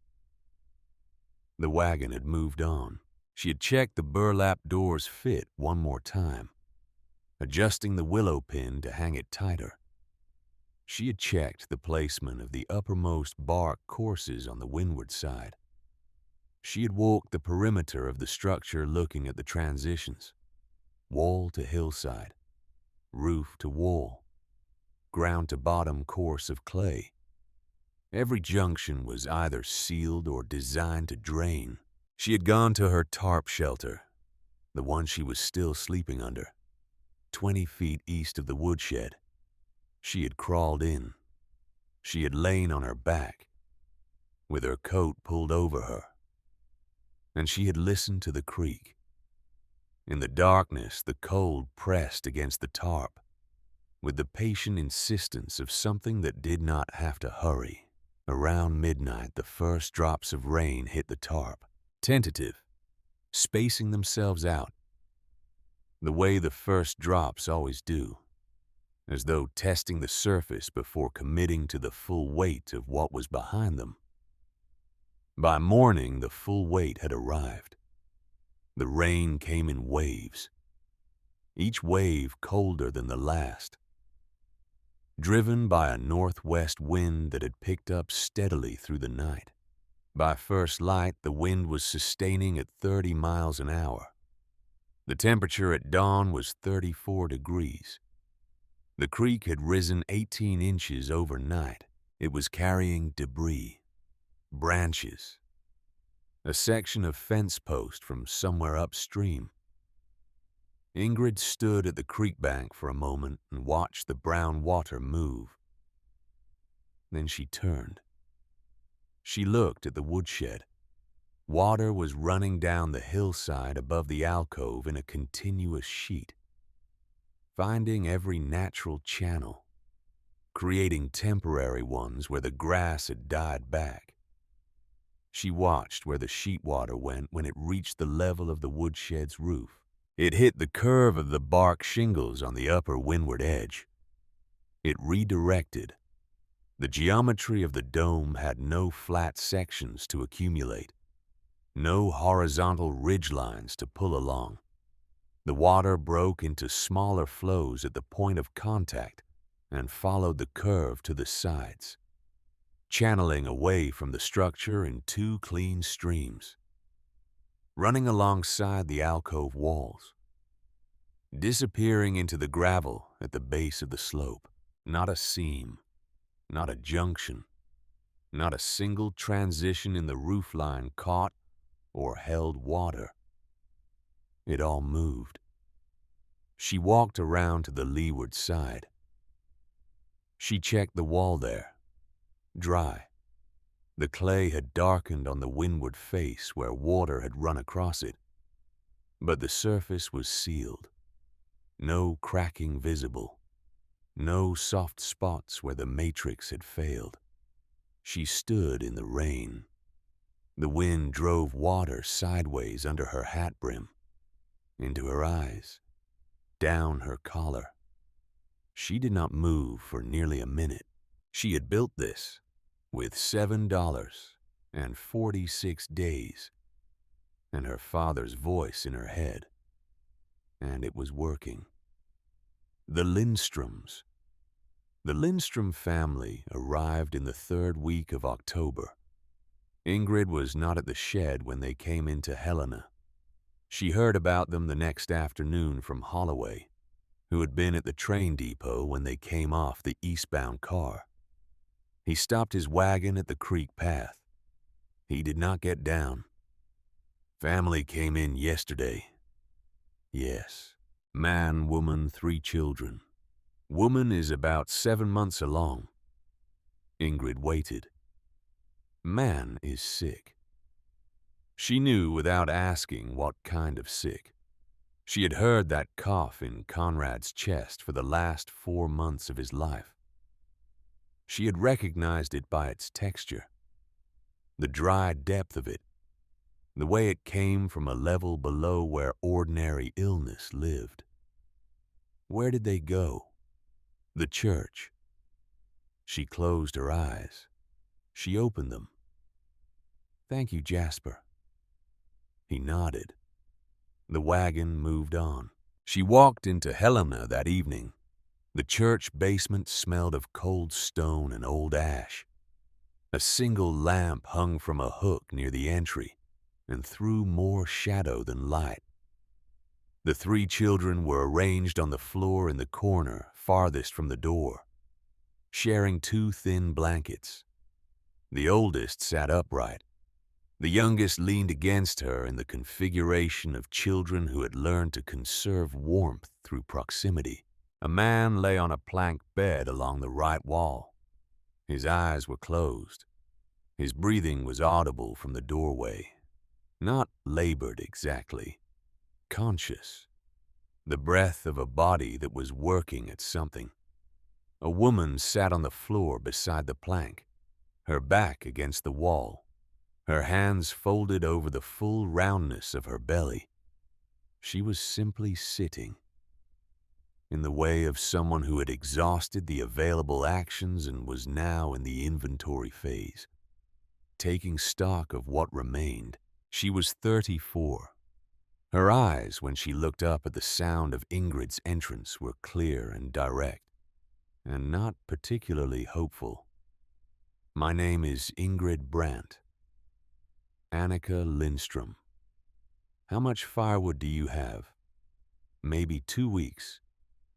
The wagon had moved on. She had checked the burlap door's fit one more time, adjusting the willow pin to hang it tighter. She had checked the placement of the uppermost bark courses on the windward side. She had walked the perimeter of the structure looking at the transitions: wall to hillside, roof to wall, ground to bottom course of clay. Every junction was either sealed or designed to drain. She had gone to her tarp shelter, the one she was still sleeping under, 20 feet east of the woodshed. She had crawled in. She had lain on her back, with her coat pulled over her, and she had listened to the creek. In the darkness, the cold pressed against the tarp, with the patient insistence of something that did not have to hurry. Around midnight, the first drops of rain hit the tarp, tentative, spacing themselves out. the way the first drops always do, as though testing the surface before committing to the full weight of what was behind them. By morning, the full weight had arrived. The rain came in waves, each wave colder than the last, driven by a northwest wind that had picked up steadily through the night. By first light, the wind was sustaining at 30 miles an hour. The temperature at dawn was 34 degrees. The creek had risen 18 inches overnight. It was carrying debris, branches, a section of fence post from somewhere upstream. Ingrid stood at the creek bank for a moment and watched the brown water move. Then she turned. She looked at the woodshed. Water was running down the hillside above the alcove in a continuous sheet, finding every natural channel, creating temporary ones where the grass had died back. She watched where the sheet water went when it reached the level of the woodshed's roof. It hit the curve of the bark shingles on the upper windward edge. It redirected. The geometry of the dome had no flat sections to accumulate, no horizontal ridgelines to pull along. The water broke into smaller flows at the point of contact and followed the curve to the sides, channeling away from the structure in two clean streams, running alongside the alcove walls, disappearing into the gravel at the base of the slope. Not a seam, not a junction, not a single transition in the roofline caught or held water. It all moved. She walked around to the leeward side. She checked the wall there, dry. The clay had darkened on the windward face where water had run across it, but the surface was sealed. No cracking visible, no soft spots where the matrix had failed. She stood in the rain. The wind drove water sideways under her hat brim, into her eyes, down her collar. She did not move for nearly a minute. She had built this with $7 and 46 days, and her father's voice in her head. And it was working. The Lindstroms. The Lindstrom family arrived in the third week of October. Ingrid was not at the shed when they came into Helena. She heard about them the next afternoon from Holloway, who had been at the train depot when they came off the eastbound car. He stopped his wagon at the creek path. He did not get down. Family came in yesterday. Yes. Man, woman, 3 children. Woman is about 7 months along. Ingrid waited. Man is sick. She knew without asking what kind of sick. She had heard that cough in Conrad's chest for the last 4 months of his life. She had recognized it by its texture, the dry depth of it, the way it came from a level below where ordinary illness lived. Where did they go? The church. She closed her eyes. She opened them. Thank you, Jasper. He nodded. The wagon moved on. She walked into Helena that evening. The church basement smelled of cold stone and old ash. A single lamp hung from a hook near the entry and threw more shadow than light. The 3 children were arranged on the floor in the corner farthest from the door, sharing 2 thin blankets. The oldest sat upright. The youngest leaned against her in the configuration of children who had learned to conserve warmth through proximity. A man lay on a plank bed along the right wall. His eyes were closed. His breathing was audible from the doorway. Not labored exactly. Conscious. The breath of a body that was working at something. A woman sat on the floor beside the plank, her back against the wall, her hands folded over the full roundness of her belly. She was simply sitting, in the way of someone who had exhausted the available actions and was now in the inventory phase, taking stock of what remained. She was 34. Her eyes, when she looked up at the sound of Ingrid's entrance, were clear and direct, and not particularly hopeful. "My name is Ingrid Brandt. Annika Lindstrom. How much firewood do you have?" "Maybe 2 weeks,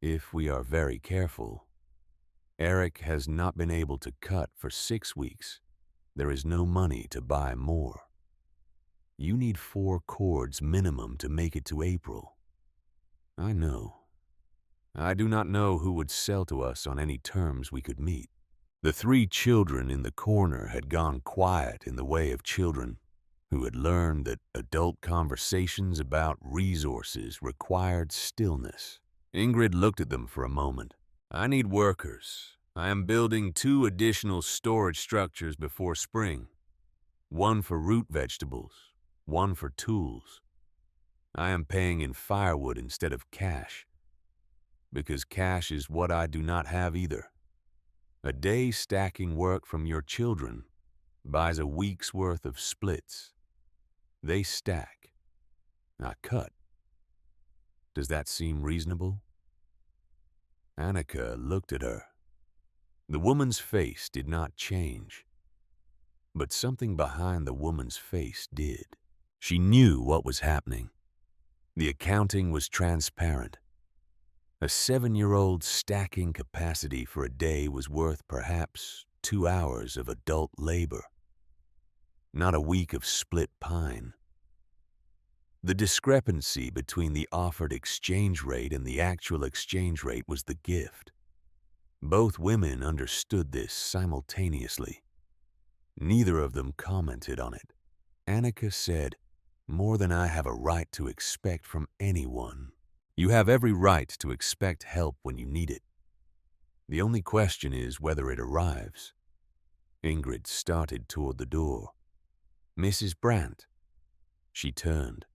if we are very careful. Eric has not been able to cut for 6 weeks. There is no money to buy more. You need 4 cords minimum to make it to April." "I know. I do not know who would sell to us on any terms we could meet." The 3 children in the corner had gone quiet in the way of children who had learned that adult conversations about resources required stillness. Ingrid looked at them for a moment. "I need workers. I am building 2 additional storage structures before spring. One for root vegetables, one for tools. I am paying in firewood instead of cash, because cash is what I do not have either. A day stacking work from your children buys a week's worth of splits. They stack. I cut. Does that seem reasonable?" Annika looked at her. The woman's face did not change, but something behind the woman's face did. She knew what was happening. The accounting was transparent. A 7-year-old's stacking capacity for a day was worth perhaps 2 hours of adult labor, not a week of split pine. The discrepancy between the offered exchange rate and the actual exchange rate was the gift. Both women understood this simultaneously. Neither of them commented on it. Annika said, "More than I have a right to expect from anyone." "You have every right to expect help when you need it. The only question is whether it arrives." Ingrid started toward the door. "Mrs. Brandt." She turned.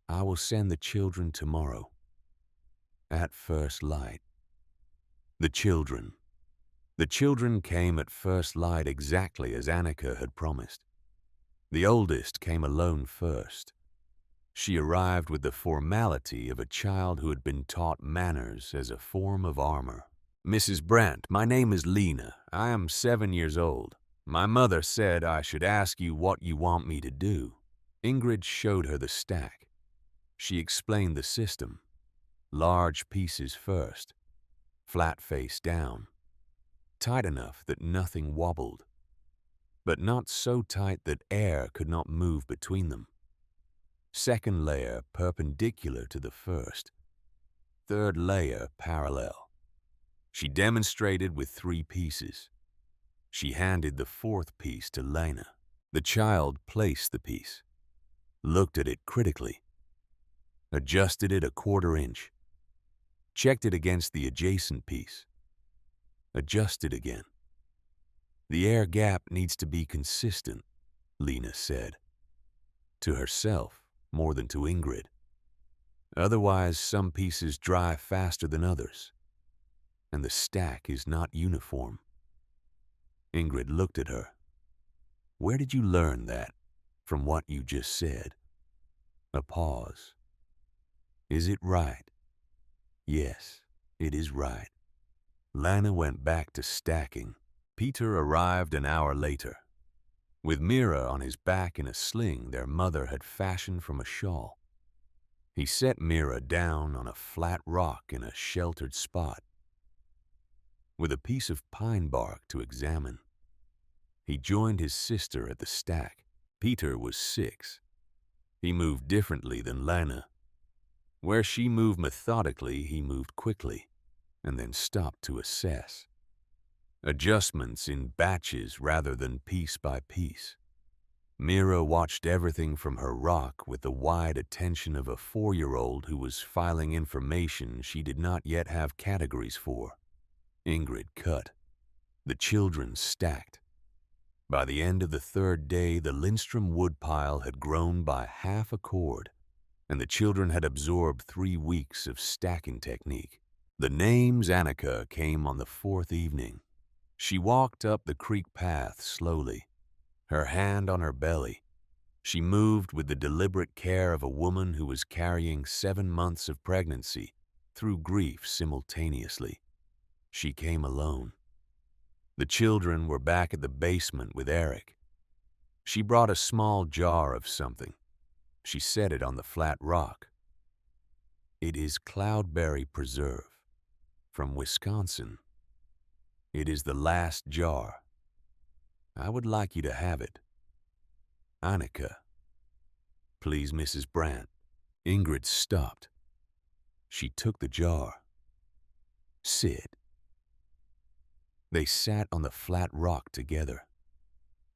"I will send the children tomorrow, at first light." The children. The children came at first light exactly as Annika had promised. The oldest came alone first. She arrived with the formality of a child who had been taught manners as a form of armor. "Mrs. Brandt, my name is Lena. I am 7 years old. My mother said I should ask you what you want me to do." Ingrid showed her the stack. She explained the system. Large pieces first, flat face down, tight enough that nothing wobbled, but not so tight that air could not move between them. Second layer perpendicular to the first, third layer parallel. She demonstrated with 3 pieces. She handed the 4th piece to Lena. The child placed the piece, looked at it critically, adjusted it a 1/4 inch, checked it against the adjacent piece, adjusted again. "The air gap needs to be consistent," Lena said, to herself more than to Ingrid. "Otherwise, some pieces dry faster than others, and the stack is not uniform." Ingrid looked at her. "Where did you learn that, from what you just said?" A pause. "Is it right?" "Yes, it is right." Lana went back to stacking. Peter arrived an hour later. With Mira on his back in a sling their mother had fashioned from a shawl. He set Mira down on a flat rock in a sheltered spot, with a piece of pine bark to examine. He joined his sister at the stack. Peter was 6. He moved differently than Lana. Where she moved methodically, he moved quickly, and then stopped to assess. Adjustments in batches rather than piece by piece. Mira watched everything from her rock with the wide attention of a 4-year-old who was filing information she did not yet have categories for. Ingrid cut. The children stacked. By the end of the 3rd day, the Lindstrom woodpile had grown by half a cord. and the children had absorbed 3 weeks of stacking technique. The name's Annika came on the 4th evening. She walked up the creek path slowly, her hand on her belly. She moved with the deliberate care of a woman who was carrying 7 months of pregnancy through grief simultaneously. She came alone. The children were back at the basement with Eric. She brought a small jar of something. She set it on the flat rock. It is cloudberry preserve from Wisconsin. It is the last jar. I would like you to have it. Annika. Please, Mrs. Brandt. Ingrid stopped. She took the jar. Sit. They sat on the flat rock together.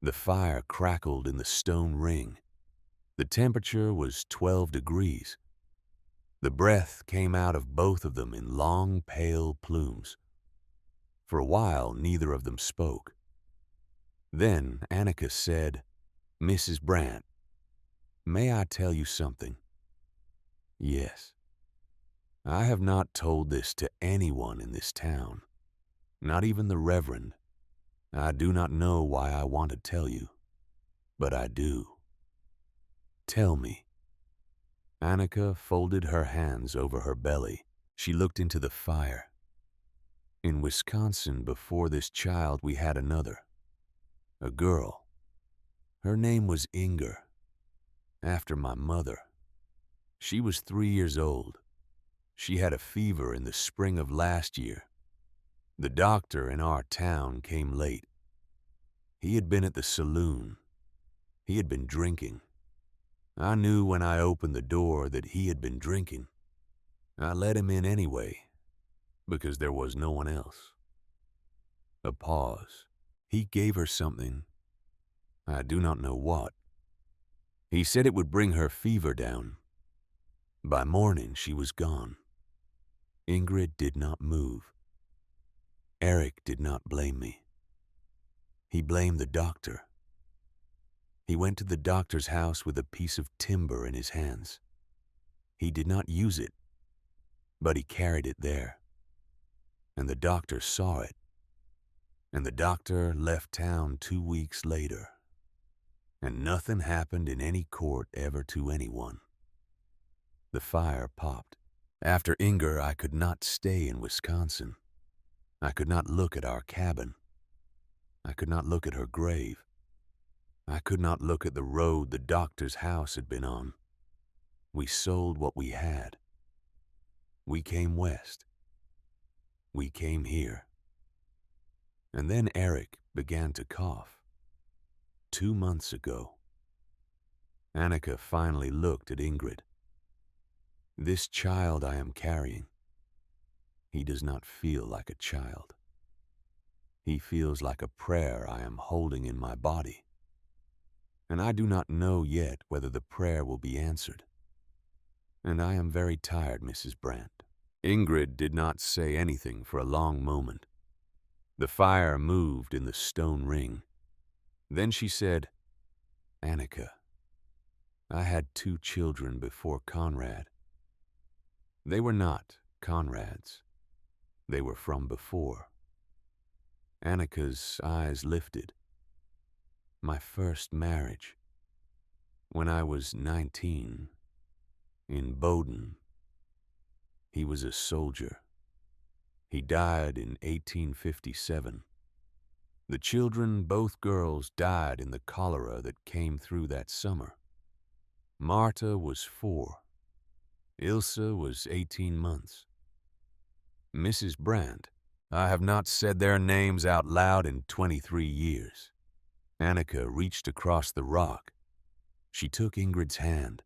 The fire crackled in the stone ring. The temperature was 12 degrees. The breath came out of both of them in long, pale plumes. For a while, neither of them spoke. Then Annika said, Mrs. Brandt, may I tell you something? Yes. I have not told this to anyone in this town, not even the Reverend. I do not know why I want to tell you, but I do. Tell me. Annika folded her hands over her belly. She looked into the fire. In Wisconsin, before this child, we had another. A girl. Her name was Inger, after my mother. She was 3 years old. She had a fever in the spring of last year. The doctor in our town came late. He had been at the saloon. He had been drinking. I knew when I opened the door that he had been drinking. I let him in anyway, because there was no one else. A pause. He gave her something. I do not know what. He said it would bring her fever down. By morning, she was gone. Ingrid did not move. Eric did not blame me. He blamed the doctor. He went to the doctor's house with a piece of timber in his hands. He did not use it, but he carried it there. And the doctor saw it. And the doctor left town 2 weeks later. And nothing happened in any court ever to anyone. The fire popped. After Inger, I could not stay in Wisconsin. I could not look at our cabin. I could not look at her grave. I could not look at the road the doctor's house had been on. We sold what we had. We came west. We came here. And then Eric began to cough. 2 months ago. Annika finally looked at Ingrid. This child I am carrying, he does not feel like a child. He feels like a prayer I am holding in my body. And I do not know yet whether the prayer will be answered. And I am very tired, Mrs. Brandt. Ingrid did not say anything for a long moment. The fire moved in the stone ring. Then she said, Annika, I had 2 children before Conrad. They were not Conrad's. They were from before. Annika's eyes lifted. My first marriage, when I was 19, in Bowdoin. He was a soldier. He died in 1857. The children, both girls, died in the cholera that came through that summer. Marta was 4. Ilse was 18 months. Mrs. Brandt, I have not said their names out loud in 23 years. Annika reached across the rock. She took Ingrid's hand.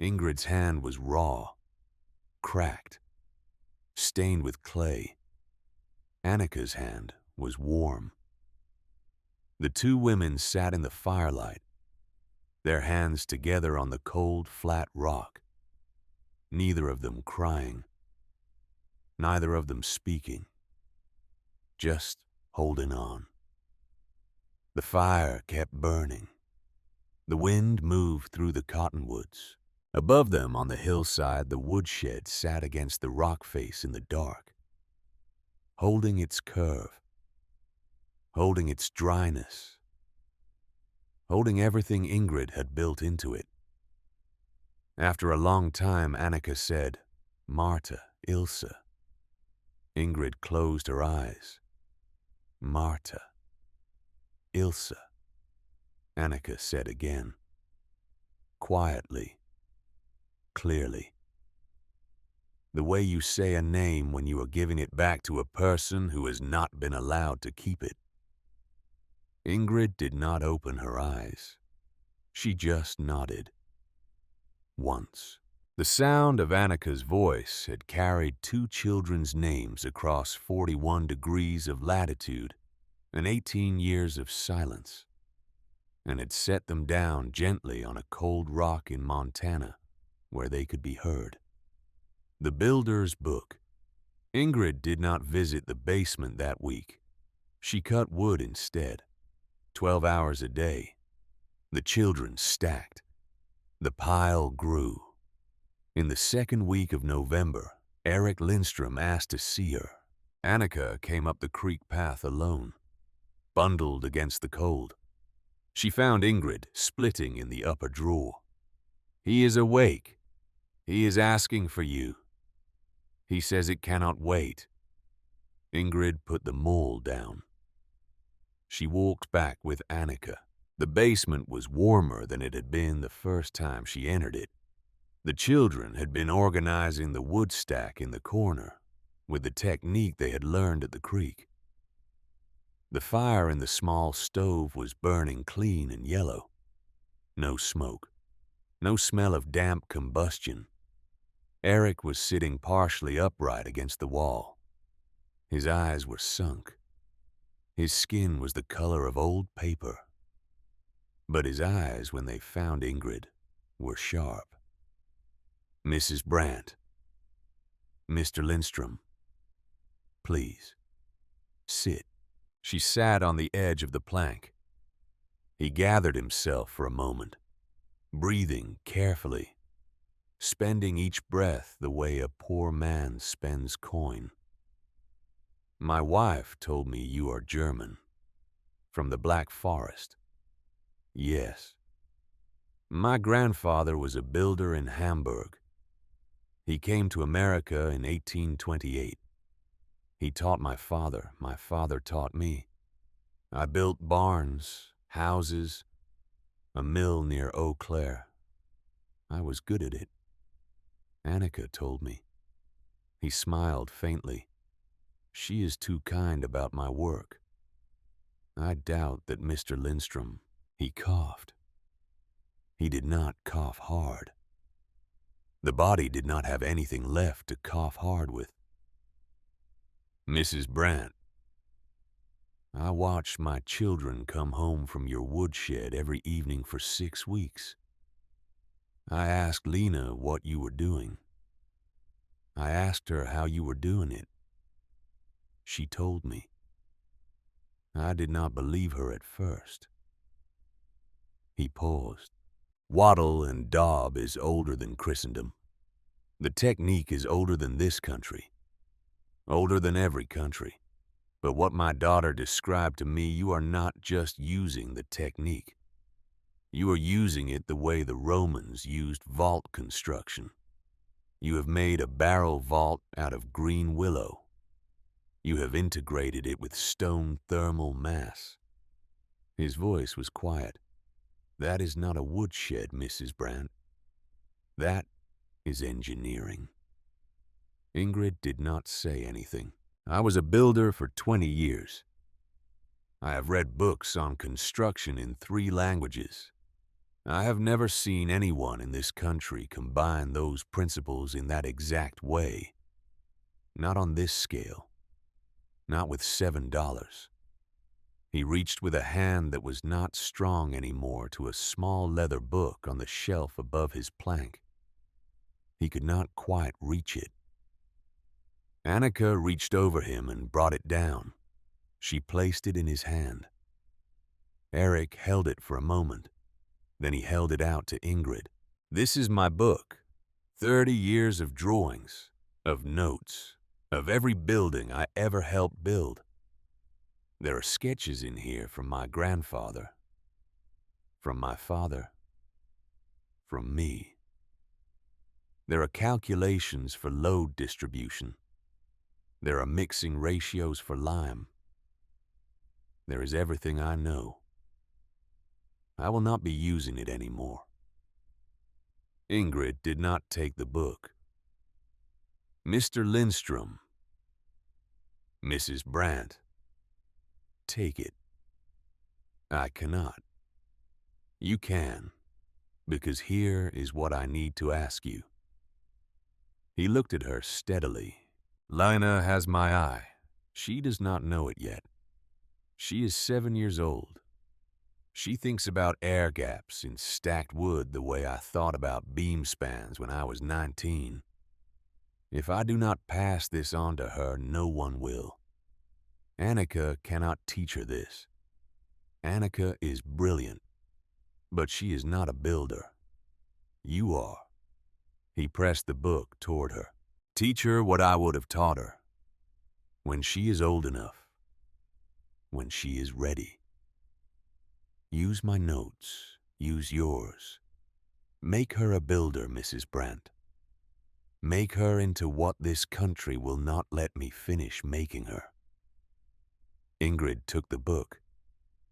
Ingrid's hand was raw, cracked, stained with clay. Annika's hand was warm. The 2 women sat in the firelight, their hands together on the cold, flat rock. Neither of them crying, neither of them speaking, just holding on. The fire kept burning. The wind moved through the cottonwoods. Above them on the hillside, the woodshed sat against the rock face in the dark, holding its curve, holding its dryness, holding everything Ingrid had built into it. After a long time, Annika said, "Marta, Ilse." Ingrid closed her eyes. "Marta, Ilse," Annika said again. Quietly, clearly. The way you say a name when you are giving it back to a person who has not been allowed to keep it. Ingrid did not open her eyes. She just nodded. Once. The sound of Annika's voice had carried two children's names across 41 degrees of latitude and 18 years of silence, and had set them down gently on a cold rock in Montana where they could be heard. The Builder's Book. Ingrid did not visit the basement that week. She cut wood instead, 12 hours a day. The children stacked. The pile grew. In the second week of November, Eric Lindstrom asked to see her. Annika came up the creek path alone, bundled against the cold. She found Ingrid splitting in the upper drawer. "He is awake. He is asking for you. He says it cannot wait." Ingrid put the maul down. She walked back with Annika. The basement was warmer than it had been the first time she entered it. The children had been organizing the wood stack in the corner with the technique they had learned at the creek. The fire in the small stove was burning clean and yellow. No smoke. No smell of damp combustion. Eric was sitting partially upright against the wall. His eyes were sunk. His skin was the color of old paper. But his eyes, when they found Ingrid, were sharp. "Mrs. Brandt, Mr. Lindstrom, please, sit." She sat on the edge of the plank. He gathered himself for a moment, breathing carefully, spending each breath the way a poor man spends coin. "My wife told me you are German, from the Black Forest." "Yes. My grandfather was a builder in Hamburg. He came to America in 1828. He taught my father taught me. I built barns, houses, a mill near Eau Claire. I was good at it. Annika told me." He smiled faintly. "She is too kind about my work. I doubt that Mr. Lindstrom." He coughed. He did not cough hard. The body did not have anything left to cough hard with. "Mrs. Brandt, I watched my children come home from your woodshed every evening for 6 weeks. I asked Lena what you were doing. I asked her how you were doing it. She told me. I did not believe her at first." He paused. "Wattle and daub is older than Christendom. The technique is older than this country, older than every country. But what my daughter described to me, you are not just using the technique. You are using it the way the Romans used vault construction. You have made a barrel vault out of green willow. You have integrated it with stone thermal mass." His voice was quiet. "That is not a woodshed, Mrs. Brandt. That is engineering." Ingrid did not say anything. "I was a builder for 20 years. I have read books on construction in 3 languages. I have never seen anyone in this country combine those principles in that exact way. Not on this scale. Not with $7. He reached with a hand that was not strong anymore to a small leather book on the shelf above his plank. He could not quite reach it. Annika reached over him and brought it down. She placed it in his hand. Eric held it for a moment. Then he held it out to Ingrid. This is my book. 30 years of drawings, of notes, of every building I ever helped build. There are sketches in here from my grandfather, from my father, from me. There are calculations for load distribution. There are mixing ratios for lime. There is everything I know. I will not be using it anymore. Ingrid did not take the book. Mr. Lindstrom, Mrs. Brandt, take it. I cannot. You can, because here is what I need to ask you. He looked at her steadily. Lina has my eye. She does not know it yet. She is 7 years old. She thinks about air gaps in stacked wood the way I thought about beam spans when I was 19. If I do not pass this on to her, no one will. Annika cannot teach her this. Annika is brilliant, but she is not a builder. You are. He pressed the book toward her. Teach her what I would have taught her. When she is old enough. When she is ready. Use my notes. Use yours. Make her a builder, Mrs. Brandt. Make her into what this country will not let me finish making her. Ingrid took the book.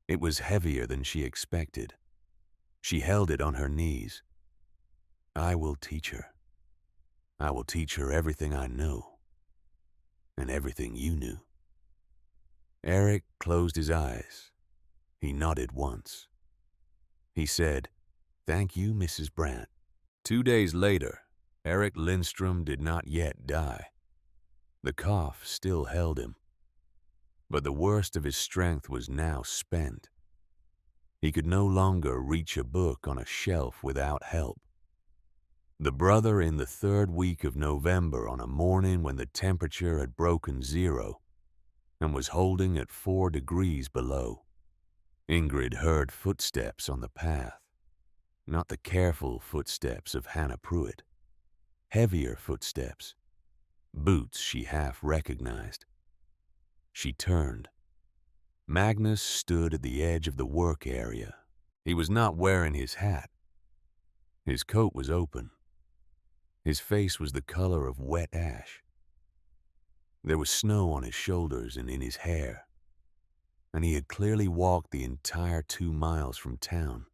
It was heavier than she expected. She held it on her knees. I will teach her. I will teach her everything I know, and everything you knew. Eric closed his eyes. He nodded once. He said, "Thank you, Mrs. Brandt." 2 days later, Eric Lindstrom did not yet die. The cough still held him, but the worst of his strength was now spent. He could no longer reach a book on a shelf without help. The brother in the 3rd week of November, on a morning when the temperature had broken 0 and was holding at 4 degrees below. Ingrid heard footsteps on the path, not the careful footsteps of Hannah Pruitt. Heavier footsteps, boots she half recognized. She turned. Magnus stood at the edge of the work area. He was not wearing his hat. His coat was open. His face was the color of wet ash. There was snow on his shoulders and in his hair, and he had clearly walked the entire 2 miles from town,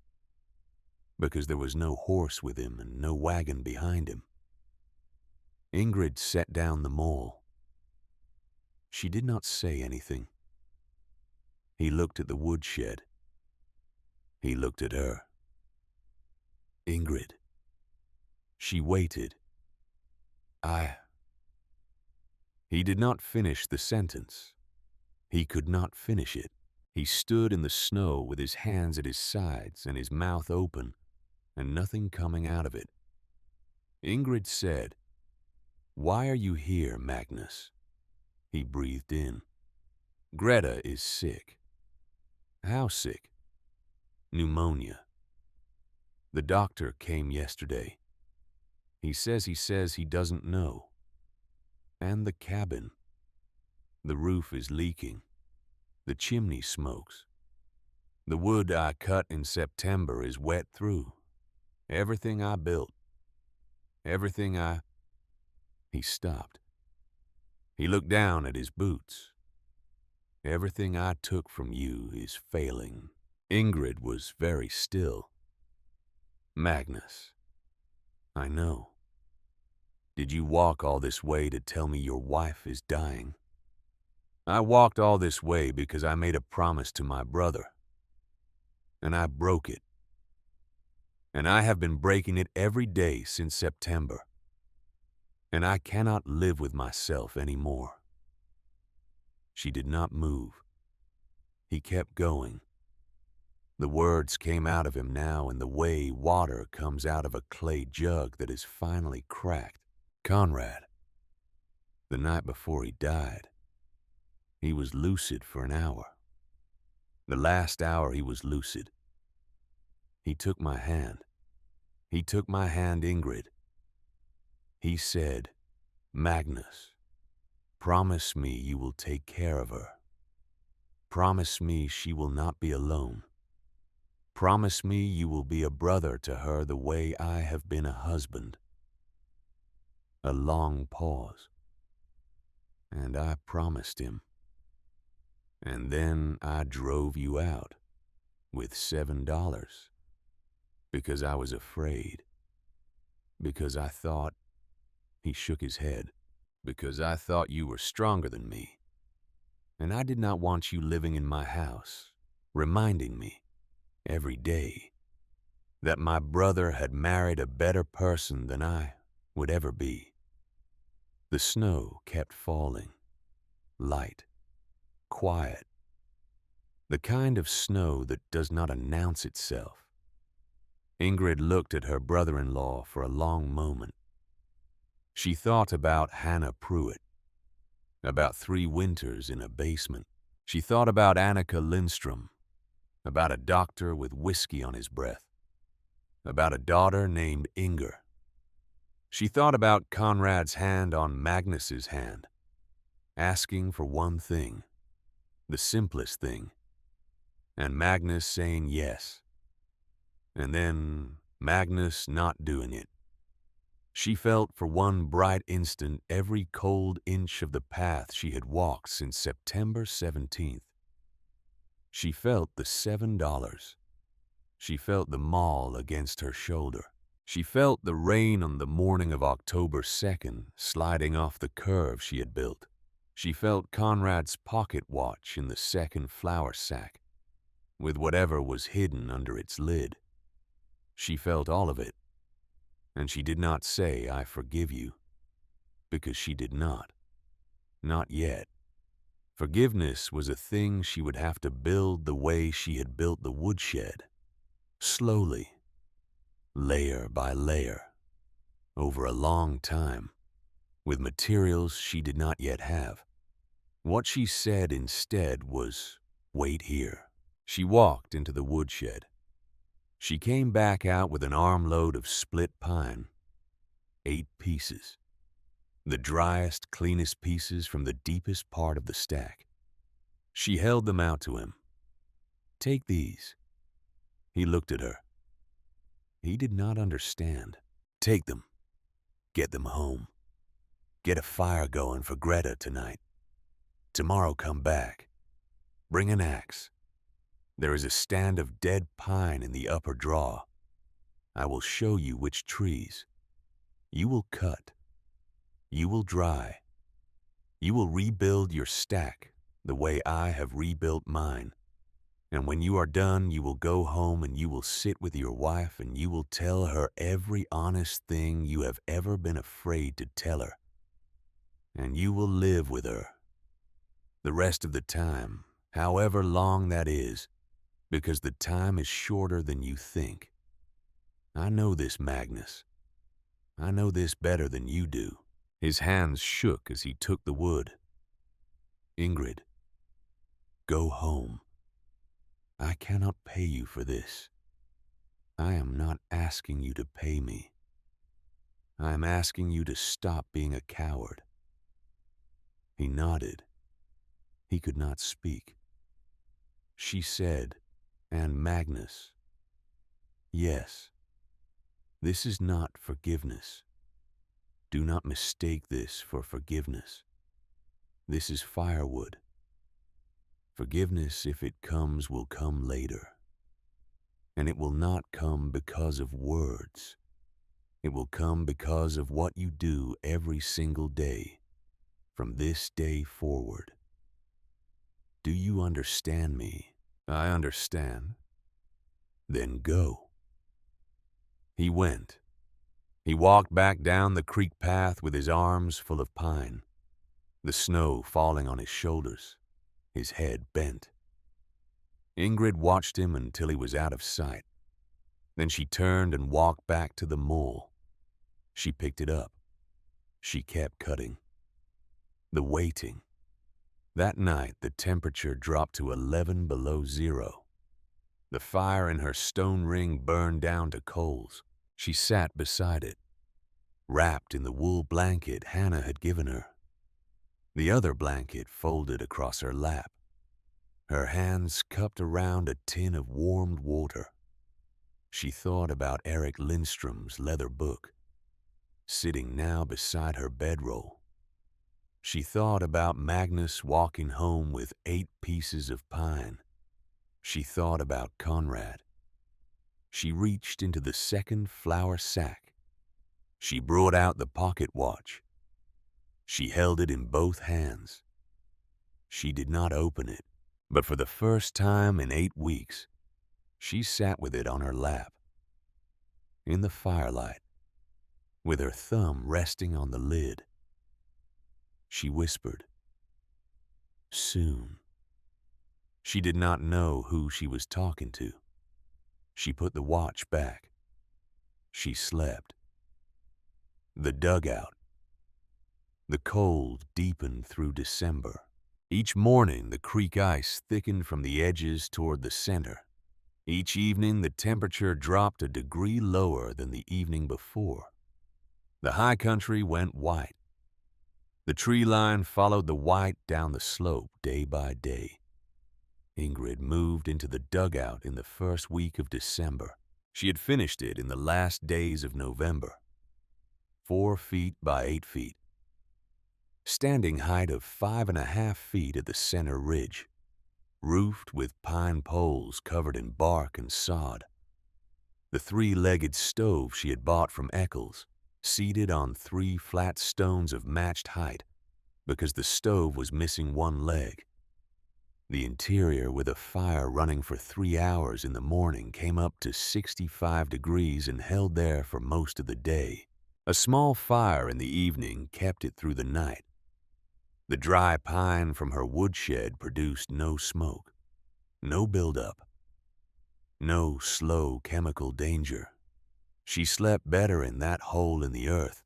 because there was no horse with him and no wagon behind him. Ingrid set down the maul. She did not say anything. He looked at the woodshed. He looked at her. Ingrid. She waited. He did not finish the sentence. He could not finish it. He stood in the snow with his hands at his sides and his mouth open, and nothing coming out of it. Ingrid said, "Why are you here, Magnus?" He breathed in. "Greta is sick." "How sick?" "Pneumonia. The doctor came yesterday. He says he doesn't know. And the cabin. The roof is leaking. The chimney smokes. The wood I cut in September is wet through. Everything I built. Everything I..." He stopped. He looked down at his boots. "Everything I took from you is failing." Ingrid was very still. "Magnus, I know. Did you walk all this way to tell me your wife is dying?" "I walked all this way because I made a promise to my brother. And I broke it. And I have been breaking it every day since September. And I cannot live with myself anymore." She did not move. He kept going. The words came out of him now in the way water comes out of a clay jug that is finally cracked. "Conrad, the night before he died, he was lucid for an hour. The last hour he was lucid. He took my hand. He took my hand, Ingrid. He said, "Magnus, promise me you will take care of her. Promise me she will not be alone. Promise me you will be a brother to her the way I have been a husband." A long pause. And I promised him. And then I drove you out with $7 because I was afraid, because I thought, he shook his head, because I thought you were stronger than me. And I did not want you living in my house, reminding me every day that my brother had married a better person than I would ever be. The snow kept falling, light, quiet, the kind of snow that does not announce itself. Ingrid looked at her brother-in-law for a long moment. She thought about Hannah Pruitt, about 3 winters in a basement. She thought about Annika Lindstrom, about a doctor with whiskey on his breath, about a daughter named Inger. She thought about Conrad's hand on Magnus's hand, asking for one thing, the simplest thing, and Magnus saying yes, and then Magnus not doing it. She felt for one bright instant every cold inch of the path she had walked since September 17th. She felt the $7. She felt the maul against her shoulder. She felt the rain on the morning of October 2nd sliding off the curve she had built. She felt Conrad's pocket watch in the second flour sack, with whatever was hidden under its lid. She felt all of it, and she did not say, "I forgive you," because she did not. Not yet. Forgiveness was a thing she would have to build the way she had built the woodshed, slowly, layer by layer, over a long time, with materials she did not yet have. What she said instead was, "Wait here." She walked into the woodshed. She came back out with an armload of split pine, 8 pieces, the driest, cleanest pieces from the deepest part of the stack. She held them out to him. "Take these." He looked at her. He did not understand. "Take them. Get them home. Get a fire going for Greta tonight. Tomorrow come back. Bring an axe. There is a stand of dead pine in the upper draw. I will show you which trees. You will cut. You will dry. You will rebuild your stack the way I have rebuilt mine. And when you are done, you will go home and you will sit with your wife and you will tell her every honest thing you have ever been afraid to tell her. And you will live with her the rest of the time, however long that is, because the time is shorter than you think. I know this, Magnus. I know this better than you do." His hands shook as he took the wood. "Ingrid, go home. I cannot pay you for this. I am not asking you to pay me. I am asking you to stop being a coward." He nodded. He could not speak. She said, "And Magnus, yes, this is not forgiveness. Do not mistake this for forgiveness. This is firewood. Forgiveness, if it comes, will come later. And it will not come because of words. It will come because of what you do every single day, from this day forward. Do you understand me?" "I understand." "Then go." He went. He walked back down the creek path with his arms full of pine, the snow falling on his shoulders, his head bent. Ingrid watched him until he was out of sight. Then she turned and walked back to the mole. She picked it up. She kept cutting. The waiting. That night, the temperature dropped to 11 below zero. The fire in her stone ring burned down to coals. She sat beside it, wrapped in the wool blanket Hannah had given her, the other blanket folded across her lap, her hands cupped around a tin of warmed water. She thought about Eric Lindstrom's leather book, sitting now beside her bedroll. She thought about Magnus walking home with 8 pieces of pine. She thought about Conrad. She reached into the second flour sack. She brought out the pocket watch. She held it in both hands. She did not open it, but for the first time in 8 weeks, she sat with it on her lap, in the firelight, with her thumb resting on the lid. She whispered, "Soon." She did not know who she was talking to. She put the watch back. She slept. The dugout. The cold deepened through December. Each morning, the creek ice thickened from the edges toward the center. Each evening, the temperature dropped a degree lower than the evening before. The high country went white. The tree line followed the white down the slope day by day. Ingrid moved into the dugout in the first week of December. She had finished it in the last days of November. 4 feet by 8 feet. Standing height of 5.5 feet at the center ridge, roofed with pine poles covered in bark and sod. The 3-legged stove she had bought from Eccles, seated on 3 flat stones of matched height, because the stove was missing 1 leg. The interior, with a fire running for 3 hours in the morning, came up to 65 degrees and held there for most of the day. A small fire in the evening kept it through the night. The dry pine from her woodshed produced no smoke, no buildup, no slow chemical danger. She slept better in that hole in the earth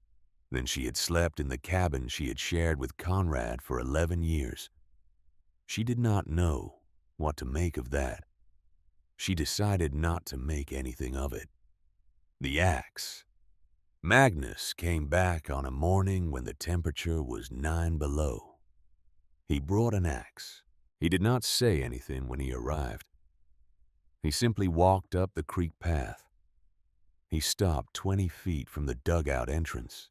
than she had slept in the cabin she had shared with Conrad for 11 years. She did not know what to make of that. She decided not to make anything of it. The axe. Magnus came back on a morning when the temperature was 9 below. He brought an axe. He did not say anything when he arrived. He simply walked up the creek path. He stopped 20 feet from the dugout entrance.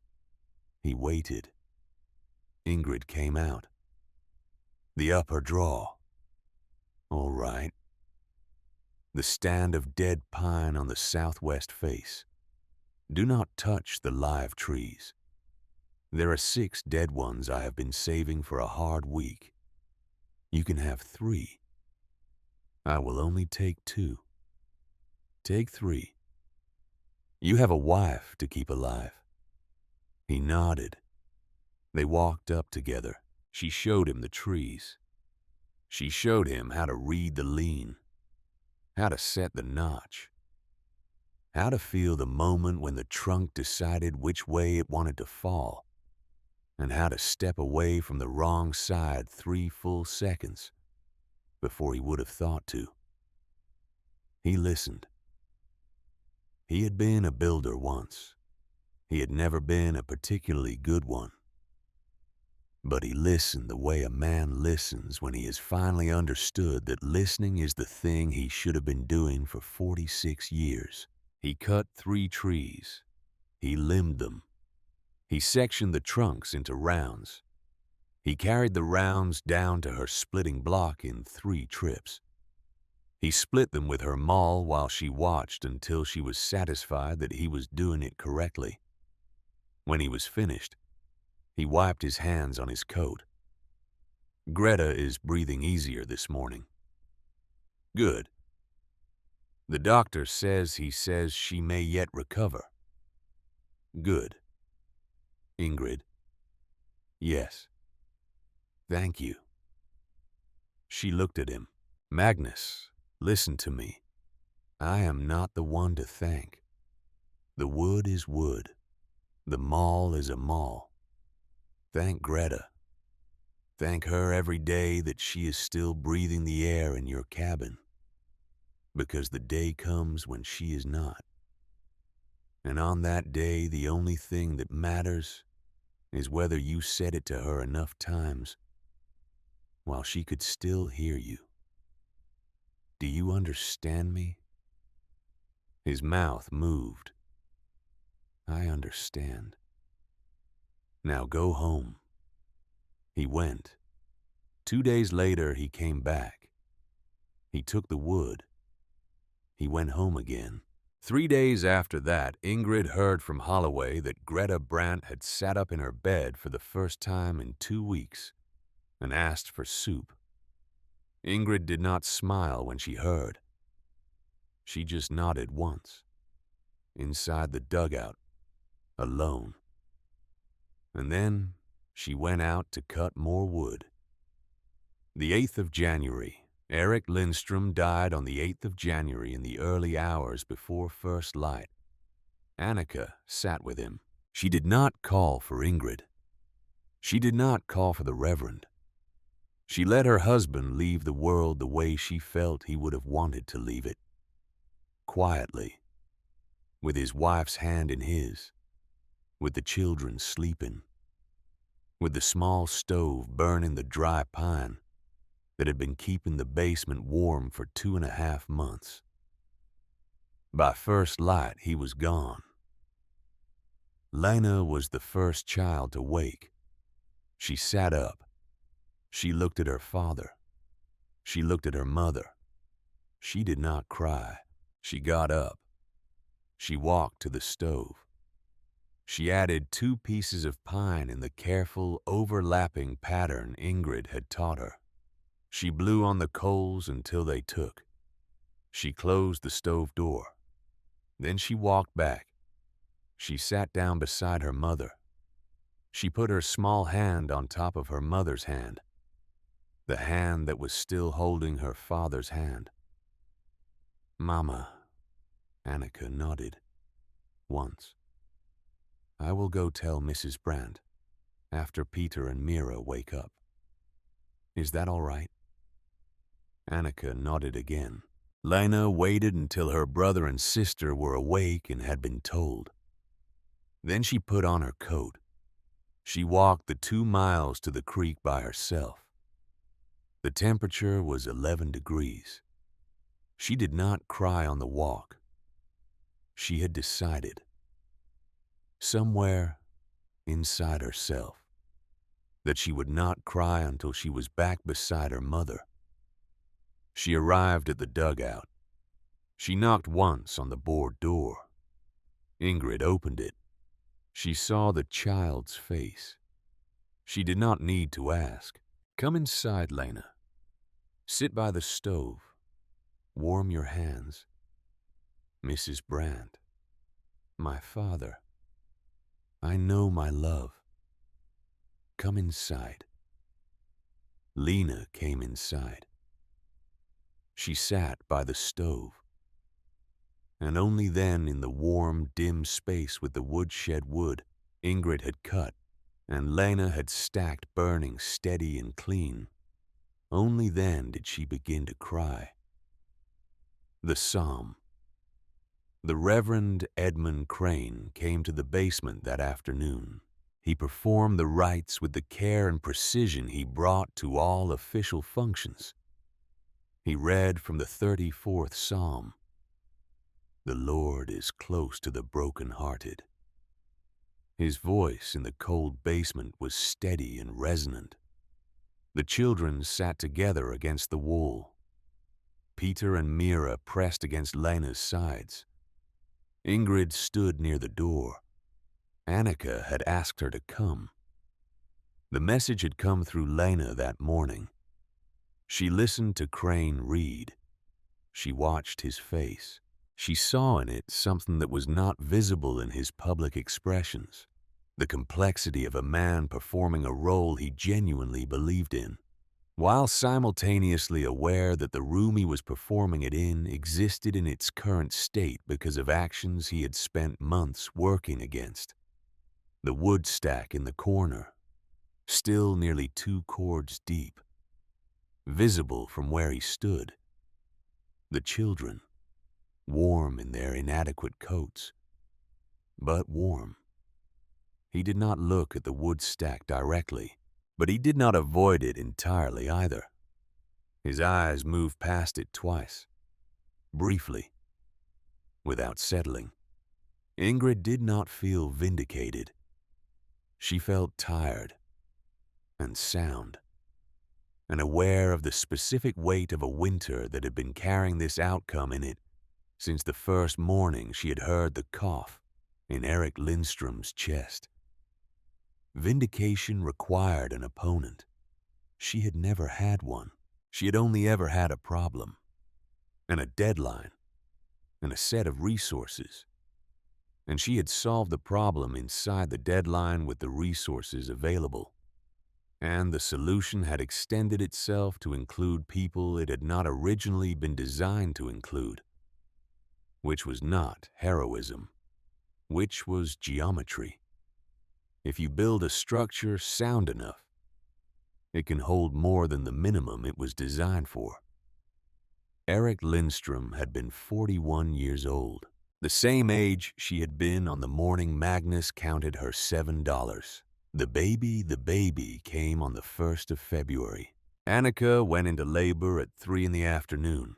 He waited. Ingrid came out. The upper draw. All right. The stand of dead pine on the southwest face. Do not touch the live trees. There are 6 dead ones I have been saving for a hard week. You can have 3. I will only take 2. Take 3. You have a wife to keep alive. He nodded. They walked up together. She showed him the trees. She showed him how to read the lean, how to set the notch, how to feel the moment when the trunk decided which way it wanted to fall, and how to step away from the wrong side 3 full seconds before he would have thought to. He listened. He had been a builder once. He had never been a particularly good one. But he listened the way a man listens when he has finally understood that listening is the thing he should have been doing for 46 years. He cut 3 trees. He limbed them. He sectioned the trunks into rounds. He carried the rounds down to her splitting block in 3 trips. He split them with her maul while she watched until she was satisfied that he was doing it correctly. When he was finished, he wiped his hands on his coat. Greta is breathing easier this morning. Good. The doctor says she may yet recover. Good. Ingrid. Yes. Thank you. She looked at him. Magnus, listen to me. I am not the one to thank. The wood is wood. The maul is a maul. Thank Greta. Thank her every day that she is still breathing the air in your cabin, because the day comes when she is not. And on that day, the only thing that matters is whether you said it to her enough times while she could still hear you. Do you understand me? His mouth moved. I understand. Now go home. He went. 2 days later, he came back. He took the wood. He went home again. 3 days after that, Ingrid heard from Holloway that Greta Brandt had sat up in her bed for the first time in 2 weeks and asked for soup. Ingrid did not smile when she heard. She just nodded once, inside the dugout, alone. And then she went out to cut more wood. The 8th of January. Eric Lindstrom died on the 8th of January in the early hours before first light. Annika sat with him. She did not call for Ingrid. She did not call for the Reverend. She let her husband leave the world the way she felt he would have wanted to leave it. Quietly, with his wife's hand in his, with the children sleeping, with the small stove burning the dry pine that had been keeping the basement warm for 2.5 months. By first light, he was gone. Lena was the first child to wake. She sat up. She looked at her father. She looked at her mother. She did not cry. She got up. She walked to the stove. She added 2 pieces of pine in the careful, overlapping pattern Ingrid had taught her. She blew on the coals until they took. She closed the stove door. Then she walked back. She sat down beside her mother. She put her small hand on top of her mother's hand, the hand that was still holding her father's hand. Mama, Annika nodded. Once. I will go tell Mrs. Brandt after Peter and Mira wake up. Is that all right? Annika nodded again. Lena waited until her brother and sister were awake and had been told. Then she put on her coat. She walked the 2 miles to the creek by herself. The temperature was 11 degrees. She did not cry on the walk. She had decided, somewhere inside herself, that she would not cry until she was back beside her mother. She arrived at the dugout. She knocked once on the board door. Ingrid opened it. She saw the child's face. She did not need to ask. Come inside, Lena. Sit by the stove. Warm your hands. Mrs. Brandt, my father, I know my love. Come inside. Lena came inside. She sat by the stove. And only then, in the warm, dim space with the woodshed wood Ingrid had cut and Lena had stacked burning steady and clean, only then did she begin to cry. The Psalm. The Reverend Edmund Crane came to the basement that afternoon. He performed the rites with the care and precision he brought to all official functions. He read from the 34th Psalm. The Lord is close to the broken-hearted. His voice in the cold basement was steady and resonant. The children sat together against the wall. Peter and Mira pressed against Lena's sides. Ingrid stood near the door. Annika had asked her to come. The message had come through Lena that morning. She listened to Crane read. She watched his face. She saw in it something that was not visible in his public expressions, the complexity of a man performing a role he genuinely believed in, while simultaneously aware that the room he was performing it in existed in its current state because of actions he had spent months working against. The wood stack in the corner, still nearly 2 cords deep, visible from where he stood. The children, warm in their inadequate coats. but warm. He did not look at the wood stack directly, but he did not avoid it entirely either. His eyes moved past it twice, briefly, without settling. Ingrid did not feel vindicated. She felt tired and sound, and aware of the specific weight of a winter that had been carrying this outcome in it since the first morning she had heard the cough in Eric Lindstrom's chest. Vindication required an opponent. She had never had one. She had only ever had a problem, and a deadline, and a set of resources. And she had solved the problem inside the deadline with the resources available. And the solution had extended itself to include people it had not originally been designed to include, which was not heroism, which was geometry. If you build a structure sound enough, it can hold more than the minimum it was designed for. Eric Lindstrom had been 41 years old, the same age she had been on the morning Magnus counted her $7. The baby came on the 1st of February. Annika went into labor at 3 in the afternoon.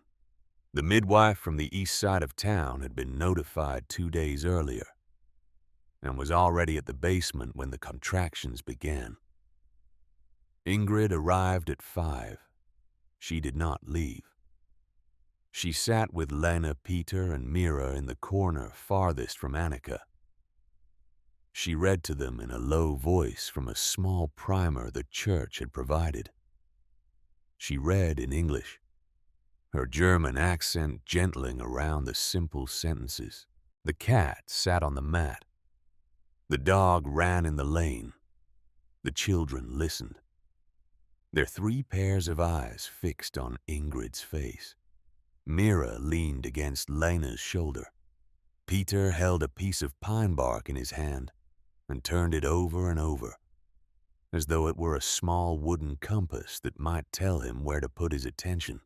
The midwife from the east side of town had been notified 2 days earlier and was already at the basement when the contractions began. Ingrid arrived at 5. She did not leave. She sat with Lena, Peter, and Mira in the corner farthest from Annika. She read to them in a low voice from a small primer the church had provided. She read in English, her German accent gentling around the simple sentences. The cat sat on the mat. The dog ran in the lane. The children listened, their 3 pairs of eyes fixed on Ingrid's face. Mira leaned against Lena's shoulder. Peter held a piece of pine bark in his hand and turned it over and over, as though it were a small wooden compass that might tell him where to put his attention.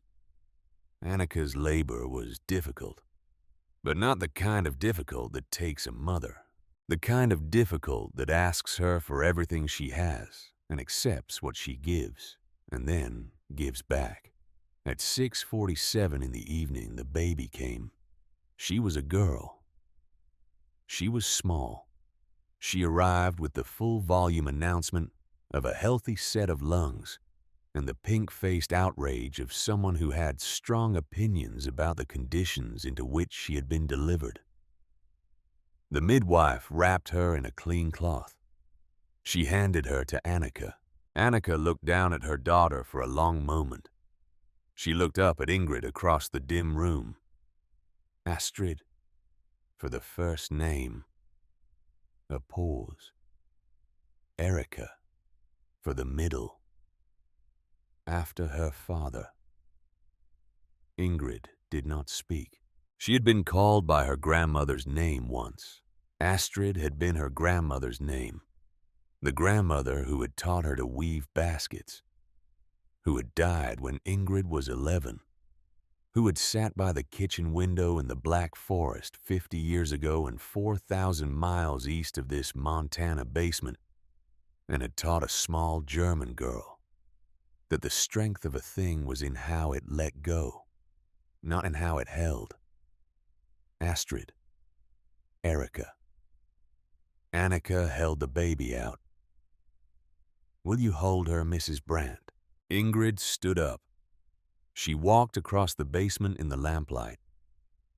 Annika's labor was difficult, but not the kind of difficult that takes a mother. The kind of difficult that asks her for everything she has and accepts what she gives, and then gives back. At 6:47 in the evening, the baby came. She was a girl. She was small. She arrived with the full volume announcement of a healthy set of lungs and the pink-faced outrage of someone who had strong opinions about the conditions into which she had been delivered. The midwife wrapped her in a clean cloth. She handed her to Annika. Annika looked down at her daughter for a long moment. She looked up at Ingrid across the dim room. Astrid, for the first name. A pause. Erika, for the middle. After her father. Ingrid did not speak. She had been called by her grandmother's name once. Astrid had been her grandmother's name. The grandmother who had taught her to weave baskets, who had died when Ingrid was 11, who had sat by the kitchen window in the Black Forest 50 years ago and 4,000 miles east of this Montana basement, and had taught a small German girl that the strength of a thing was in how it let go, not in how it held. Astrid. Erika. Annika held the baby out. "Will you hold her, Mrs. Brandt?" Ingrid stood up. She walked across the basement in the lamplight.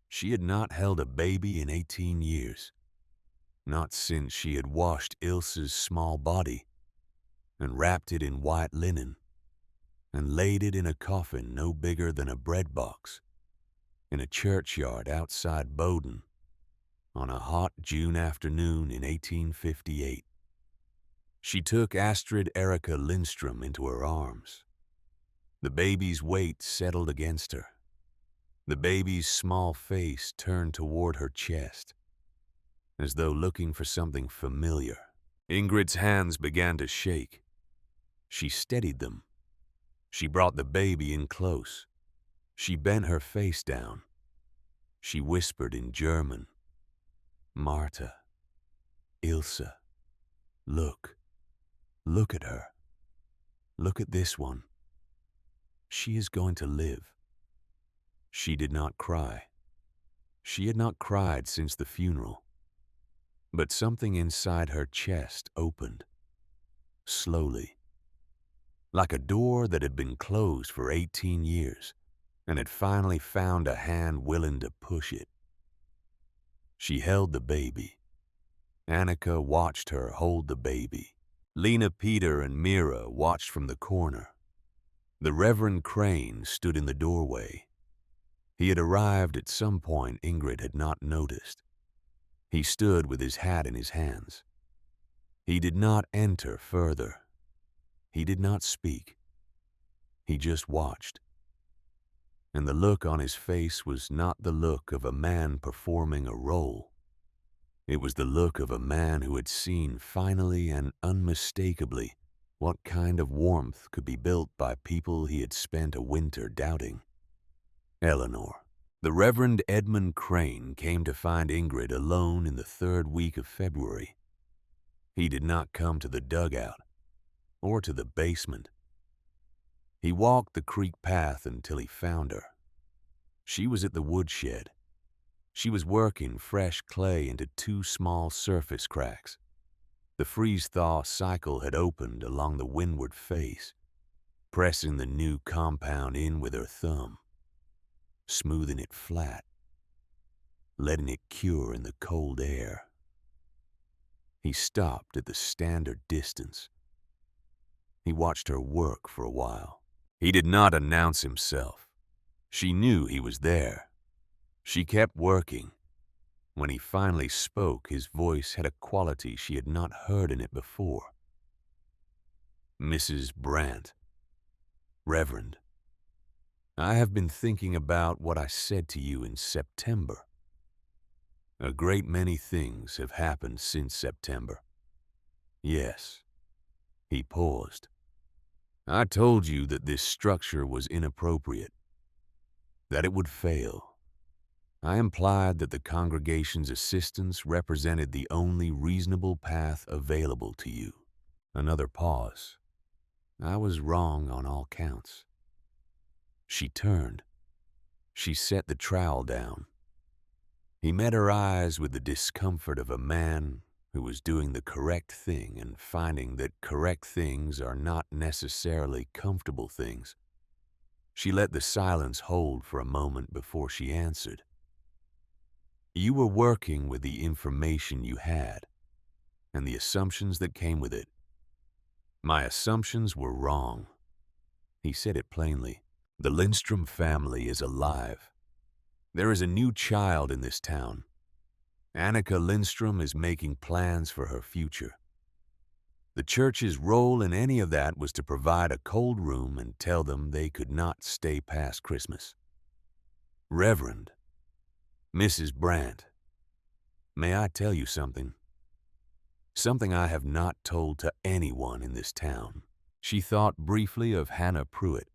She had not held a baby in 18 years, not since she had washed Ilse's small body and wrapped it in white linen and laid it in a coffin no bigger than a bread box in a churchyard outside Bowden on a hot June afternoon in 1858. She took Astrid Erika Lindstrom into her arms. The baby's weight settled against her. The baby's small face turned toward her chest, as though looking for something familiar. Ingrid's hands began to shake. She steadied them. She brought the baby in close. She bent her face down. She whispered in German, "Marta." Ilsa, look, look at her. Look at this one. She is going to live." She did not cry. She had not cried since the funeral. But something inside her chest opened, slowly, like a door that had been closed for 18 years and had finally found a hand willing to push it. She held the baby. Annika watched her hold the baby. Lena, Peter, and Mira watched from the corner. The Reverend Crane stood in the doorway. He had arrived at some point Ingrid had not noticed. He stood with his hat in his hands. He did not enter further. He did not speak. He just watched. And the look on his face was not the look of a man performing a role. It was the look of a man who had seen finally and unmistakably what kind of warmth could be built by people he had spent a winter doubting. Eleanor. The Reverend Edmund Crane came to find Ingrid alone in the 3rd week of February. He did not come to the dugout or to the basement. He walked the creek path until he found her. She was at the woodshed. She was working fresh clay into 2 small surface cracks. The freeze-thaw cycle had opened along the windward face, pressing the new compound in with her thumb, smoothing it flat, letting it cure in the cold air. He stopped at the standard distance. He watched her work for a while. He did not announce himself. She knew he was there. She kept working. When he finally spoke, his voice had a quality she had not heard in it before. "Mrs. Brandt, Reverend, I have been thinking about what I said to you in September. A great many things have happened since September. Yes." He paused. "I told you that this structure was inappropriate, that it would fail. I implied that the congregation's assistance represented the only reasonable path available to you." Another pause. "I was wrong on all counts." She turned. She set the trowel down. He met her eyes with the discomfort of a man who was doing the correct thing and finding that correct things are not necessarily comfortable things. She let the silence hold for a moment before she answered. "You were working with the information you had, and the assumptions that came with it. My assumptions were wrong." He said it plainly. "The Lindstrom family is alive. There is a new child in this town. Annika Lindstrom is making plans for her future. The church's role in any of that was to provide a cold room and tell them they could not stay past Christmas. Reverend, Mrs. Brandt, may I tell you something? Something I have not told to anyone in this town." She thought briefly of Hannah Pruitt,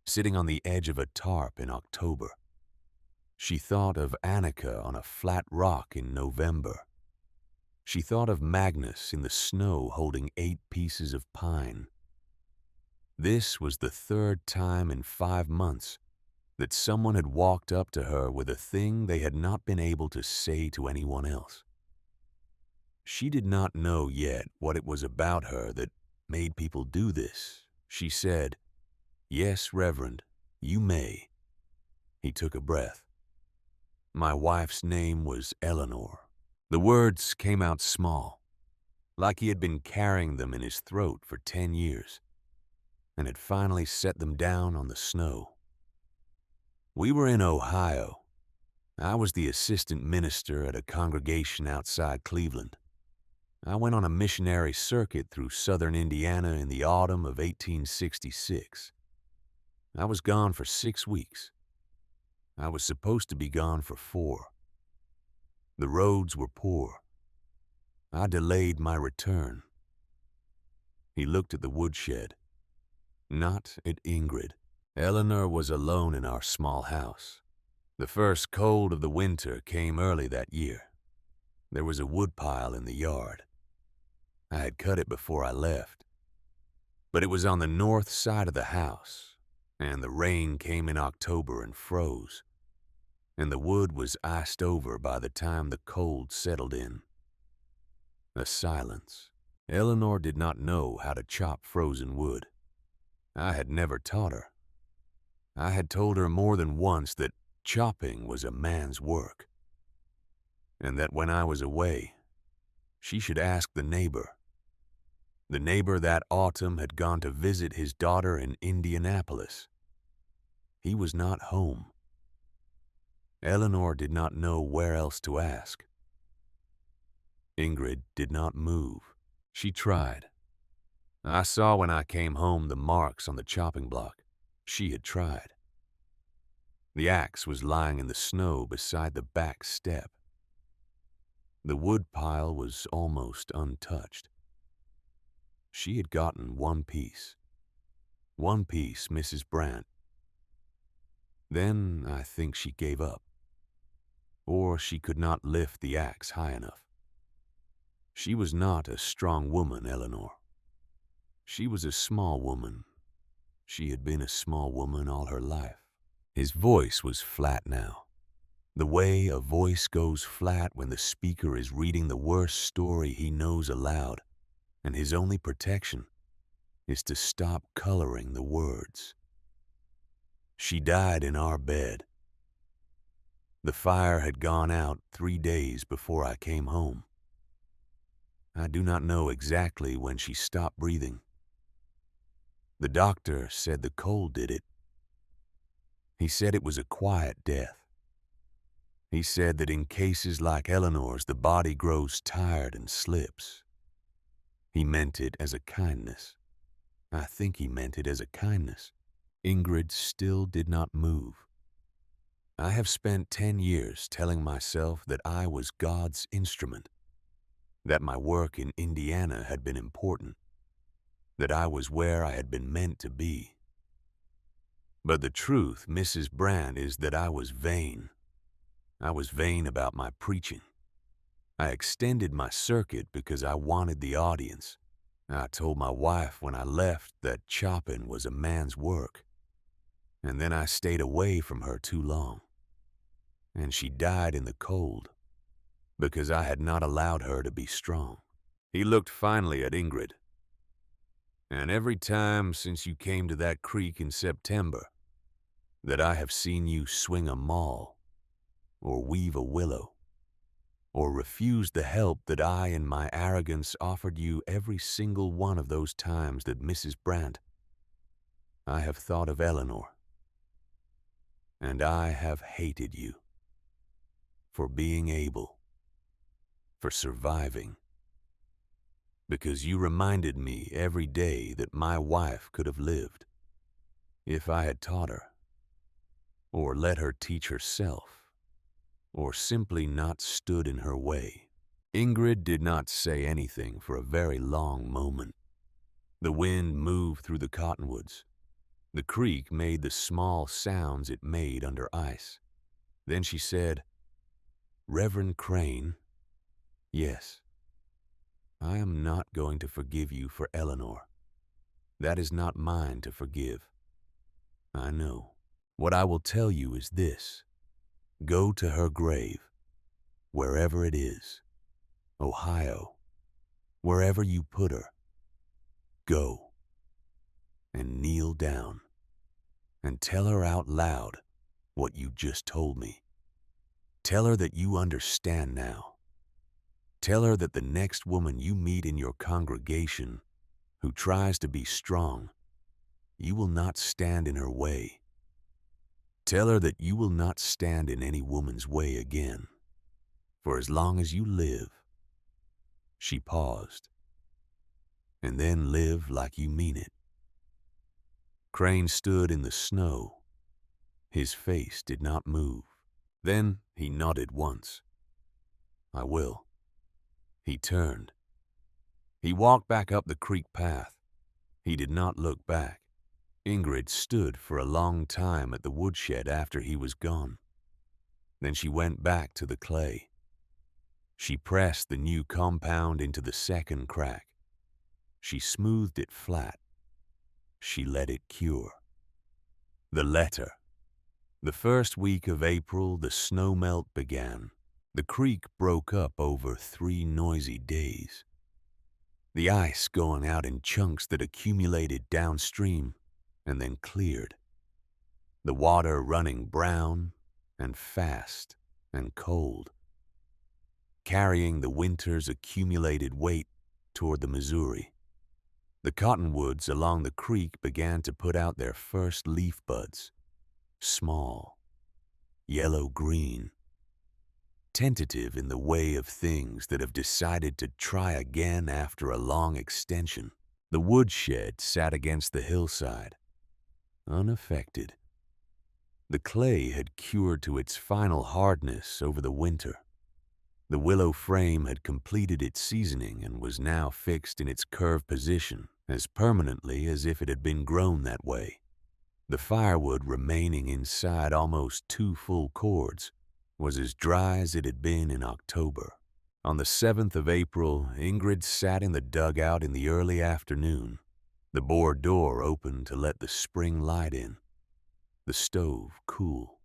sitting on the edge of a tarp in October. She thought of Annika on a flat rock in November. She thought of Magnus in the snow holding 8 pieces of pine. This was the 3rd time in 5 months that someone had walked up to her with a thing they had not been able to say to anyone else. She did not know yet what it was about her that made people do this. She said, "Yes, Reverend, you may." He took a breath. "My wife's name was Eleanor." The words came out small, like he had been carrying them in his throat for 10 years, and had finally set them down on the snow. "We were in Ohio. I was the assistant minister at a congregation outside Cleveland. I went on a missionary circuit through southern Indiana in the autumn of 1866. I was gone for 6 weeks. I was supposed to be gone for 4. The roads were poor. I delayed my return." He looked at the woodshed, not at Ingrid. "Eleanor was alone in our small house. The first cold of the winter came early that year. There was a woodpile in the yard. I had cut it before I left, but it was on the north side of the house, and the rain came in October and froze, and the wood was iced over by the time the cold settled in. A silence. Eleanor did not know how to chop frozen wood. I had never taught her. I had told her more than once that chopping was a man's work, and that when I was away, she should ask the neighbor. The neighbor that autumn had gone to visit his daughter in Indianapolis. He was not home. Eleanor did not know where else to ask. Ingrid did not move. She tried. I saw when I came home the marks on the chopping block. She had tried. The axe was lying in the snow beside the back step. The wood pile was almost untouched. She had gotten one piece. One piece, Mrs. Brandt. Then I think she gave up. Or she could not lift the axe high enough. She was not a strong woman, Eleanor. She was a small woman. She had been a small woman all her life. His voice was flat now. The way a voice goes flat when the speaker is reading the worst story he knows aloud, and his only protection is to stop coloring the words. She died in our bed. The fire had gone out 3 days before I came home. I do not know exactly when she stopped breathing. The doctor said the cold did it. He said it was a quiet death. He said that in cases like Eleanor's, the body grows tired and slips. He meant it as a kindness. I think he meant it as a kindness. Ingrid still did not move. I have spent 10 years telling myself that I was God's instrument, that my work in Indiana had been important, that I was where I had been meant to be. But the truth, Mrs. Brandt, is that I was vain. I was vain about my preaching. I extended my circuit because I wanted the audience. I told my wife when I left that chopping was a man's work. And then I stayed away from her too long. And she died in the cold because I had not allowed her to be strong. He looked finally at Ingrid. And every time since you came to that creek in September that I have seen you swing a maul, or weave a willow, or refuse the help that I in my arrogance offered you every single one of those times that Mrs. Brandt, I have thought of Eleanor. And I have hated you for being able, for surviving, because you reminded me every day that my wife could have lived if I had taught her, or let her teach herself, or simply not stood in her way. Ingrid did not say anything for a very long moment. The wind moved through the cottonwoods. The creek made the small sounds it made under ice. Then she said, "Reverend Crane, yes, I am not going to forgive you for Eleanor. That is not mine to forgive. I know. What I will tell you is this. Go to her grave, wherever it is, Ohio, wherever you put her. Go and kneel down and tell her out loud what you just told me. Tell her that you understand now. Tell her that the next woman you meet in your congregation who tries to be strong, you will not stand in her way. Tell her that you will not stand in any woman's way again, for as long as you live." She paused. "And then live like you mean it." Crane stood in the snow. His face did not move. Then he nodded once. "I will." He turned. He walked back up the creek path. He did not look back. Ingrid stood for a long time at the woodshed after he was gone. Then she went back to the clay. She pressed the new compound into the second crack. She smoothed it flat. She let it cure. The letter. The first week of April, the snowmelt began. The creek broke up over 3 noisy days. The ice going out in chunks that accumulated downstream and then cleared. The water running brown and fast and cold, carrying the winter's accumulated weight toward the Missouri. The cottonwoods along the creek began to put out their first leaf buds, small, yellow-green, tentative in the way of things that have decided to try again after a long extension. The woodshed sat against the hillside, unaffected. The clay had cured to its final hardness over the winter. The willow frame had completed its seasoning and was now fixed in its curved position as permanently as if it had been grown that way. The firewood remaining inside almost 2 full cords was as dry as it had been in October. On the 7th of April, Ingrid sat in the dugout in the early afternoon. The board door opened to let the spring light in. The stove cool.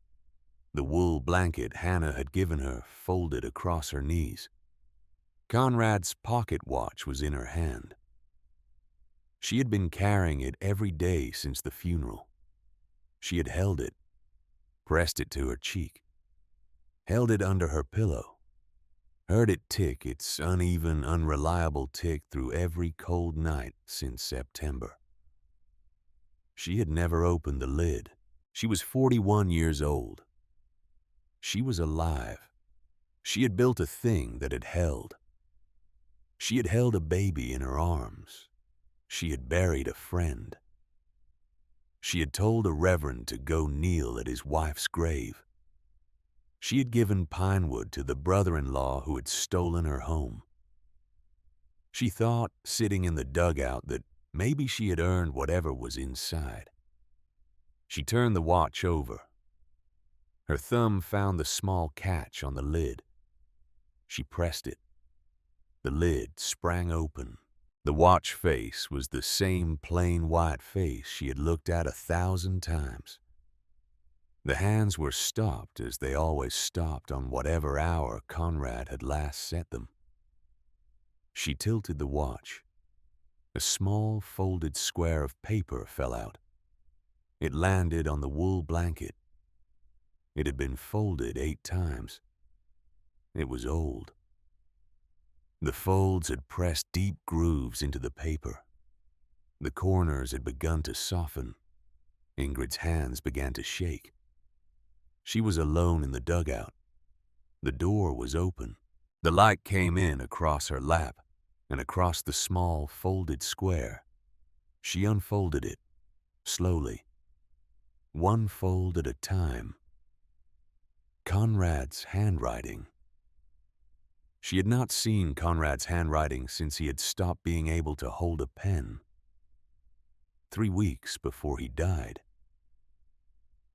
The wool blanket Hannah had given her folded across her knees. Conrad's pocket watch was in her hand. She had been carrying it every day since the funeral. She had held it, pressed it to her cheek, held it under her pillow, heard it tick its uneven, unreliable tick through every cold night since September. She had never opened the lid. She was 41 years old. She was alive. She had built a thing that had held. She had held a baby in her arms. She had buried a friend. She had told a reverend to go kneel at his wife's grave. She had given pine wood to the brother-in-law who had stolen her home. She thought, sitting in the dugout, that maybe she had earned whatever was inside. She turned the watch over. Her thumb found the small catch on the lid. She pressed it. The lid sprang open. The watch face was the same plain white face she had looked at 1,000 times. The hands were stopped as they always stopped on whatever hour Conrad had last set them. She tilted the watch. A small folded square of paper fell out. It landed on the wool blanket. It had been folded 8 times. It was old. The folds had pressed deep grooves into the paper. The corners had begun to soften. Ingrid's hands began to shake. She was alone in the dugout. The door was open. The light came in across her lap and across the small folded square. She unfolded it, slowly, one fold at a time. Conrad's handwriting. She had not seen Conrad's handwriting since he had stopped being able to hold a pen. 3 weeks before he died.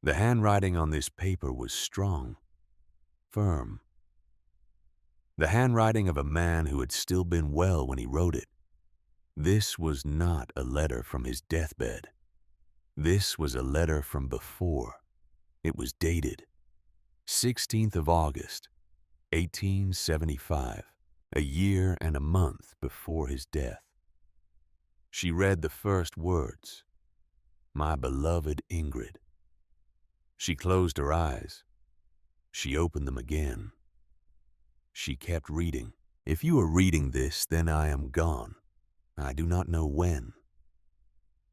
The handwriting on this paper was strong, firm. The handwriting of a man who had still been well when he wrote it. This was not a letter from his deathbed. This was a letter from before. It was dated 16th of August, 1875, a year and a month before his death. She read the first words, "My beloved Ingrid." She closed her eyes. She opened them again. She kept reading. "If you are reading this, then I am gone. I do not know when.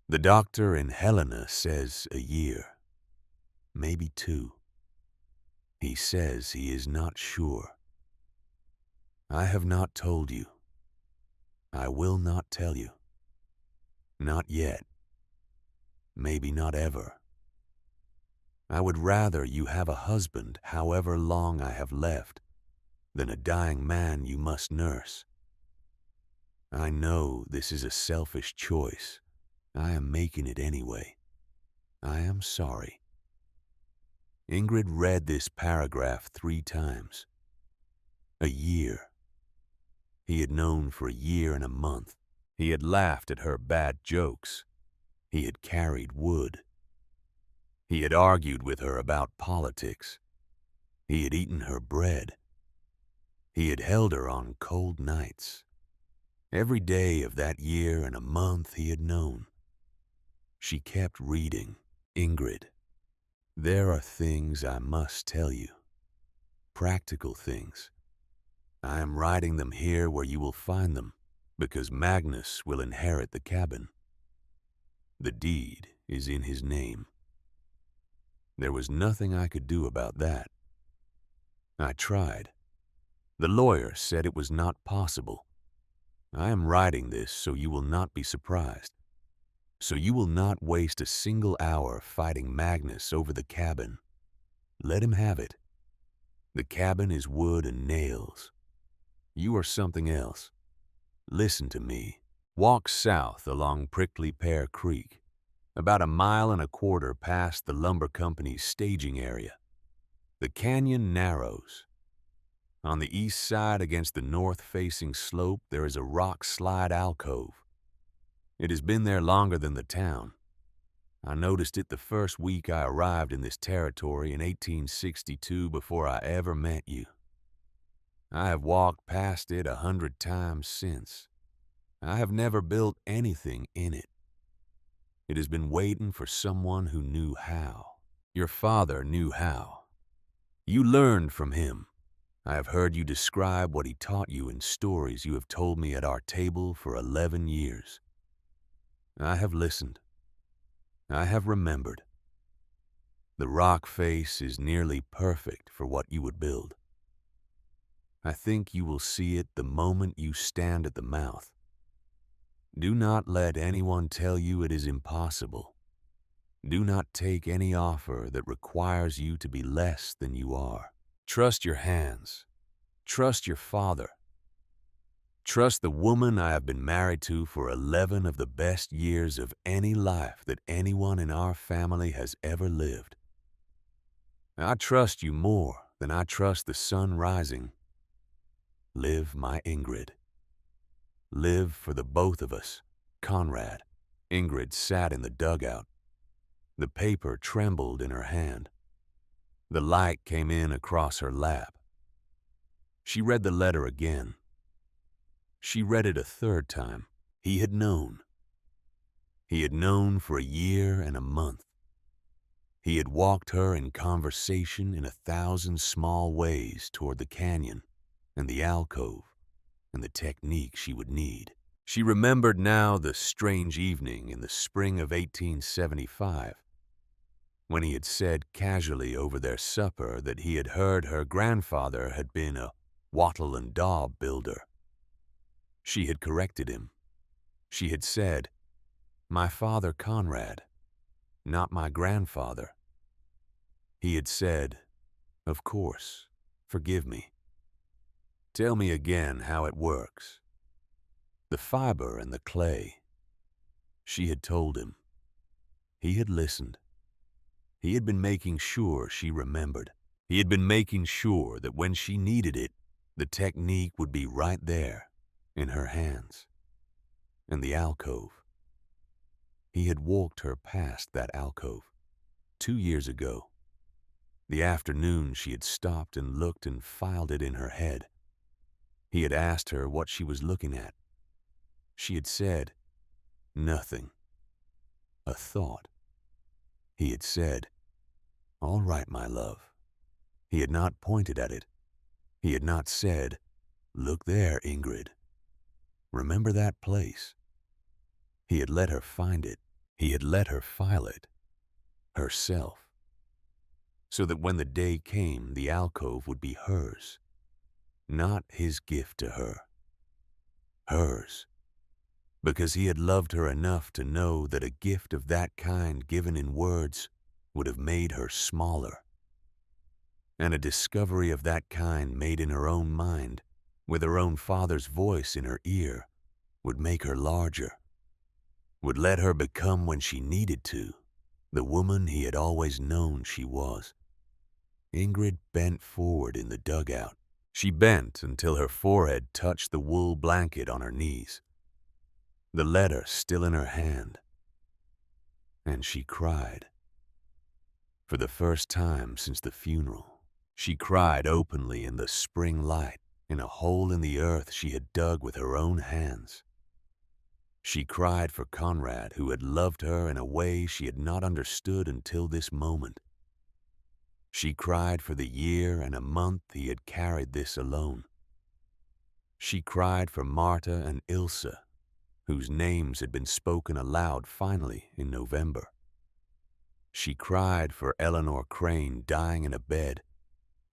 The doctor in Helena says a year, maybe 2. He says he is not sure. I have not told you. I will not tell you. Not yet. Maybe not ever. I would rather you have a husband, however long I have left, than a dying man you must nurse. I know this is a selfish choice. I am making it anyway. I am sorry." Ingrid read this paragraph 3 times. A year. he had known for a year and a month. He had laughed at her bad jokes. He had carried wood. He had argued with her about politics. He had eaten her bread. He had held her on cold nights. Every day of that year and a month he had known. She kept reading. Ingrid, there are things I must tell you. Practical things. I am writing them here where you will find them, because Magnus will inherit the cabin. The deed is in his name. There was nothing I could do about that. I tried. The lawyer said it was not possible. I am writing this so you will not be surprised. So you will not waste a single hour fighting Magnus over the cabin. Let him have it. The cabin is wood and nails. You are something else. Listen to me. Walk south along Prickly Pear Creek, about 1.25 miles past the lumber company's staging area. The canyon narrows. On the east side against the north-facing slope there is a rock slide alcove. It has been there longer than the town. I noticed it the first week I arrived in this territory in 1862 before I ever met you. I have walked past it 100 times since. I have never built anything in it. It has been waiting for someone who knew how. Your father knew how. You learned from him. I have heard you describe what he taught you in stories you have told me at our table for 11 years. I have listened. I have remembered. The rock face is nearly perfect for what you would build. I think you will see it the moment you stand at the mouth. Do not let anyone tell you it is impossible. Do not take any offer that requires you to be less than you are. Trust your hands. Trust your father. Trust the woman I have been married to for 11 of the best years of any life that anyone in our family has ever lived. I trust you more than I trust the sun rising. Live, my Ingrid. Live for the both of us. Conrad. Ingrid sat in the dugout. The paper trembled in her hand. The light came in across her lap. She read the letter again. She read it a third time. He had known. He had known for a year and a month. He had walked her in conversation in 1,000 small ways toward the canyon and the alcove and the technique she would need. She remembered now the strange evening in the spring of 1875 when he had said casually over their supper that he had heard her grandfather had been a wattle and daub builder. She had corrected him. She had said, "My father Conrad, not my grandfather." He had said, "Of course, forgive me. Tell me again how it works." The fiber and the clay. She had told him. He had listened. He had been making sure she remembered. He had been making sure that when she needed it, the technique would be right there, in her hands. And the alcove. He had walked her past that alcove 2 years ago. The afternoon she had stopped and looked and filed it in her head. He had asked her what she was looking at. She had said, "Nothing. A thought." He had said, "All right, my love." He had not pointed at it. He had not said, "Look there, Ingrid. Remember that place." He had let her find it. He had let her file it. Herself. So that when the day came, the alcove would be hers. Not his gift to her. Hers. Because he had loved her enough to know that a gift of that kind given in words would have made her smaller. And a discovery of that kind made in her own mind, with her own father's voice in her ear, would make her larger, would let her become when she needed to, the woman he had always known she was. Ingrid bent forward in the dugout. She bent until her forehead touched the wool blanket on her knees, the letter still in her hand, and she cried. For the first time since the funeral, she cried openly in the spring light, in a hole in the earth she had dug with her own hands. She cried for Conrad, who had loved her in a way she had not understood until this moment. She cried for the year and a month he had carried this alone. She cried for Marta and Ilsa, whose names had been spoken aloud finally in November. She cried for Eleanor Crane dying in a bed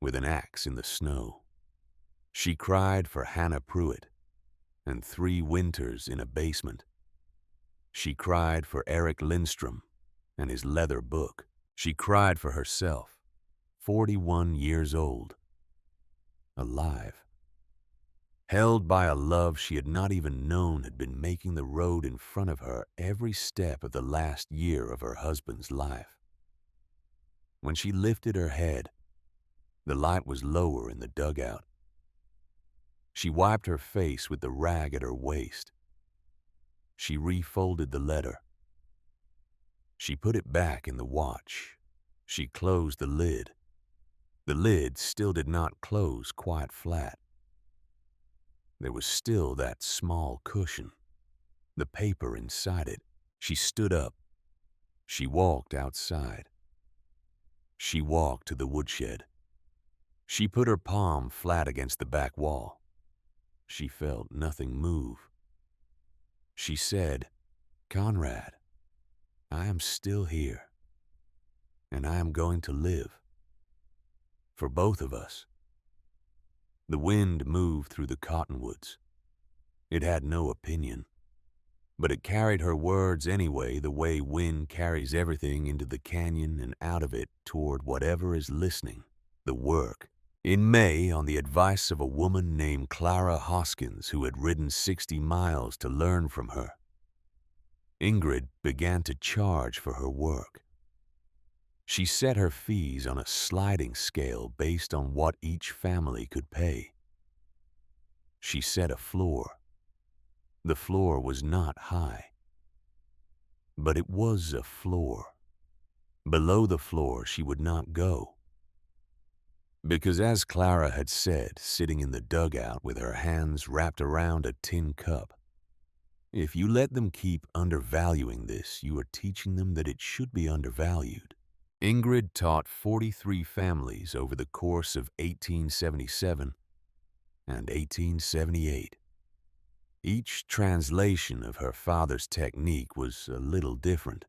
with an axe in the snow. She cried for Hannah Pruitt and 3 winters in a basement. She cried for Eric Lindstrom and his leather book. She cried for herself, 41 years old, alive, held by a love she had not even known had been making the road in front of her every step of the last year of her husband's life. When she lifted her head, the light was lower in the dugout. She wiped her face with the rag at her waist. She refolded the letter. She put it back in the watch. She closed the lid. The lid still did not close quite flat. There was still that small cushion, the paper inside it. She stood up. She walked outside. She walked to the woodshed. She put her palm flat against the back wall. She felt nothing move. She said, "Conrad, I am still here, and I am going to live. For both of us." The wind moved through the cottonwoods. It had no opinion, but it carried her words anyway, the way wind carries everything into the canyon and out of it toward whatever is listening, the work. In May, on the advice of a woman named Clara Hoskins, who had ridden 60 miles to learn from her, Ingrid began to charge for her work. She set her fees on a sliding scale based on what each family could pay. She set a floor. The floor was not high, but it was a floor. Below the floor she would not go. Because as Clara had said, sitting in the dugout with her hands wrapped around a tin cup, if you let them keep undervaluing this, you are teaching them that it should be undervalued. Ingrid taught 43 families over the course of 1877 and 1878. Each translation of her father's technique was a little different.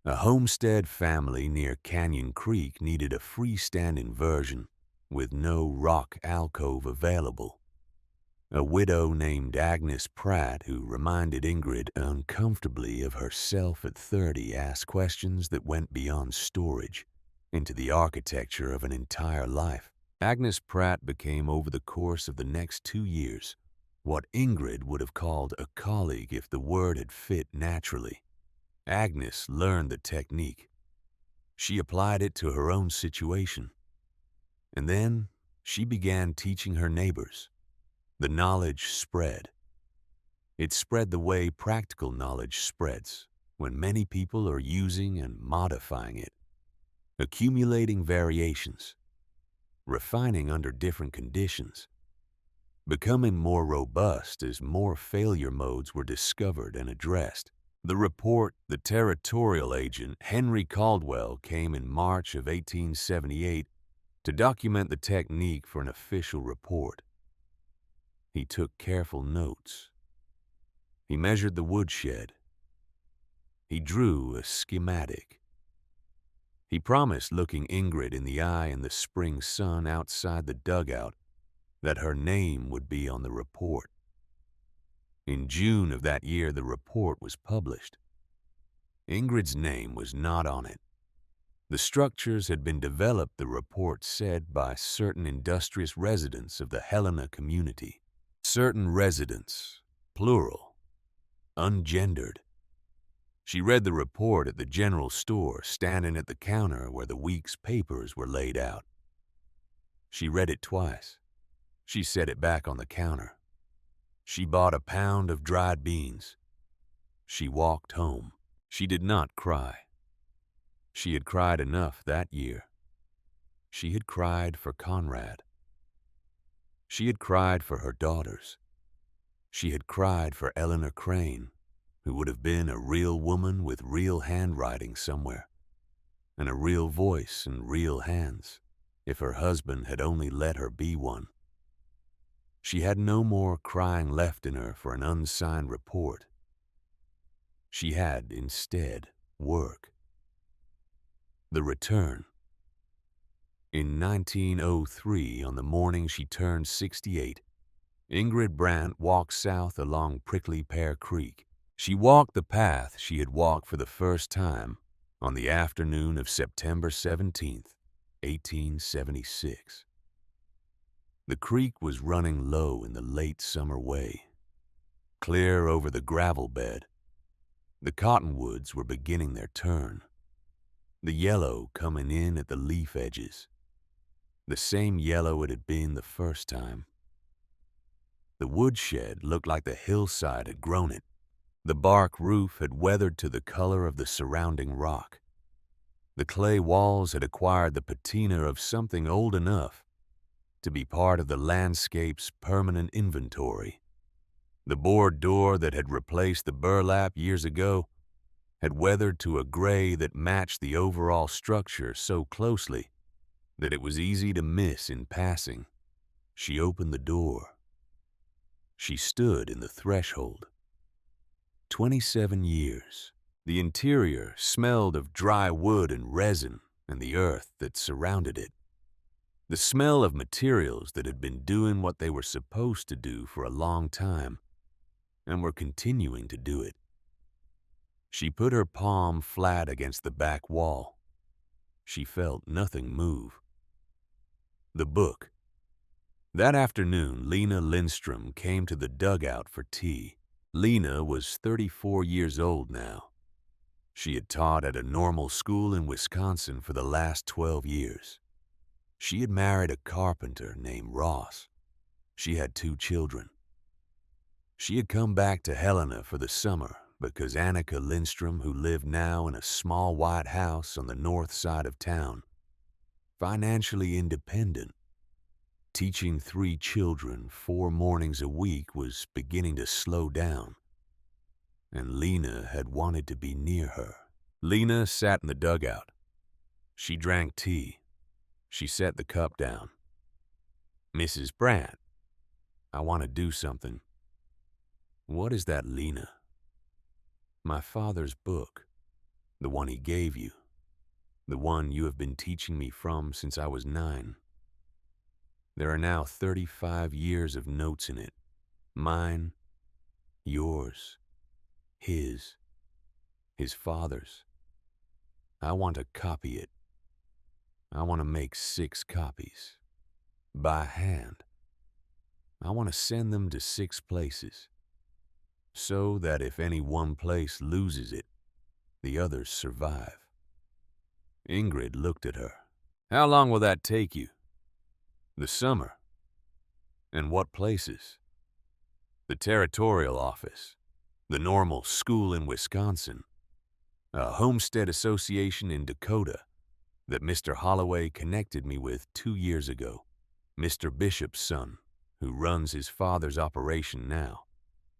A homestead family near Canyon Creek needed a freestanding version with no rock alcove available. A widow named Agnes Pratt, who reminded Ingrid uncomfortably of herself at 30, asked questions that went beyond storage into the architecture of an entire life. Agnes Pratt became, over the course of the next 2 years, what Ingrid would have called a colleague if the word had fit naturally. Agnes learned the technique. She applied it to her own situation. And then she began teaching her neighbors. The knowledge spread. It spread the way practical knowledge spreads, when many people are using and modifying it, accumulating variations, refining under different conditions, becoming more robust as more failure modes were discovered and addressed. The report, the territorial agent, Henry Caldwell, came in March of 1878 to document the technique for an official report. He took careful notes. He measured the woodshed. He drew a schematic. He promised, looking Ingrid in the eye in the spring sun outside the dugout, that her name would be on the report. In June of that year, the report was published. Ingrid's name was not on it. The structures had been developed, the report said, by certain industrious residents of the Helena community. Certain residents, plural, ungendered. She read the report at the general store, standing at the counter where the week's papers were laid out. She read it twice. She set it back on the counter. She bought a pound of dried beans. She walked home. She did not cry. She had cried enough that year. She had cried for Conrad. She had cried for her daughters. She had cried for Eleanor Crane, who would have been a real woman with real handwriting somewhere, and a real voice and real hands, if her husband had only let her be one. She had no more crying left in her for an unsigned report. She had, instead, work. The return. In 1903, on the morning she turned 68, Ingrid Brandt walked south along Prickly Pear Creek. She walked the path she had walked for the first time on the afternoon of September 17th, 1876. The creek was running low in the late summer way, clear over the gravel bed. The cottonwoods were beginning their turn, the yellow coming in at the leaf edges, the same yellow it had been the first time. The woodshed looked like the hillside had grown it. The bark roof had weathered to the color of the surrounding rock. The clay walls had acquired the patina of something old enough to be part of the landscape's permanent inventory. The board door that had replaced the burlap years ago had weathered to a gray that matched the overall structure so closely that it was easy to miss in passing. She opened the door. She stood in the threshold. 27 years. The interior smelled of dry wood and resin and the earth that surrounded it. The smell of materials that had been doing what they were supposed to do for a long time and were continuing to do it. She put her palm flat against the back wall. She felt nothing move. The book. That afternoon, Lena Lindstrom came to the dugout for tea. Lena was 34 years old now. She had taught at a normal school in Wisconsin for the last 12 years. She had married a carpenter named Ross. She had 2 children. She had come back to Helena for the summer because Annika Lindstrom, who lived now in a small white house on the north side of town, financially independent, teaching 3 children 4 mornings a week, was beginning to slow down, and Lena had wanted to be near her. Lena sat in the dugout. She drank tea. She set the cup down. "Mrs. Brandt, I want to do something." "What is that, Lena?" "My father's book, the one he gave you, the one you have been teaching me from since I was 9. There are now 35 years of notes in it. Mine, yours, his father's. I want to copy it. I want to make 6 copies. By hand. I want to send them to 6 places, so that if any one place loses it, the others survive." Ingrid looked at her. "How long will that take you?" "The summer." "And what places?" "The territorial office, the normal school in Wisconsin, a homestead association in Dakota that Mr. Holloway connected me with 2 years ago, Mr. Bishop's son, who runs his father's operation now,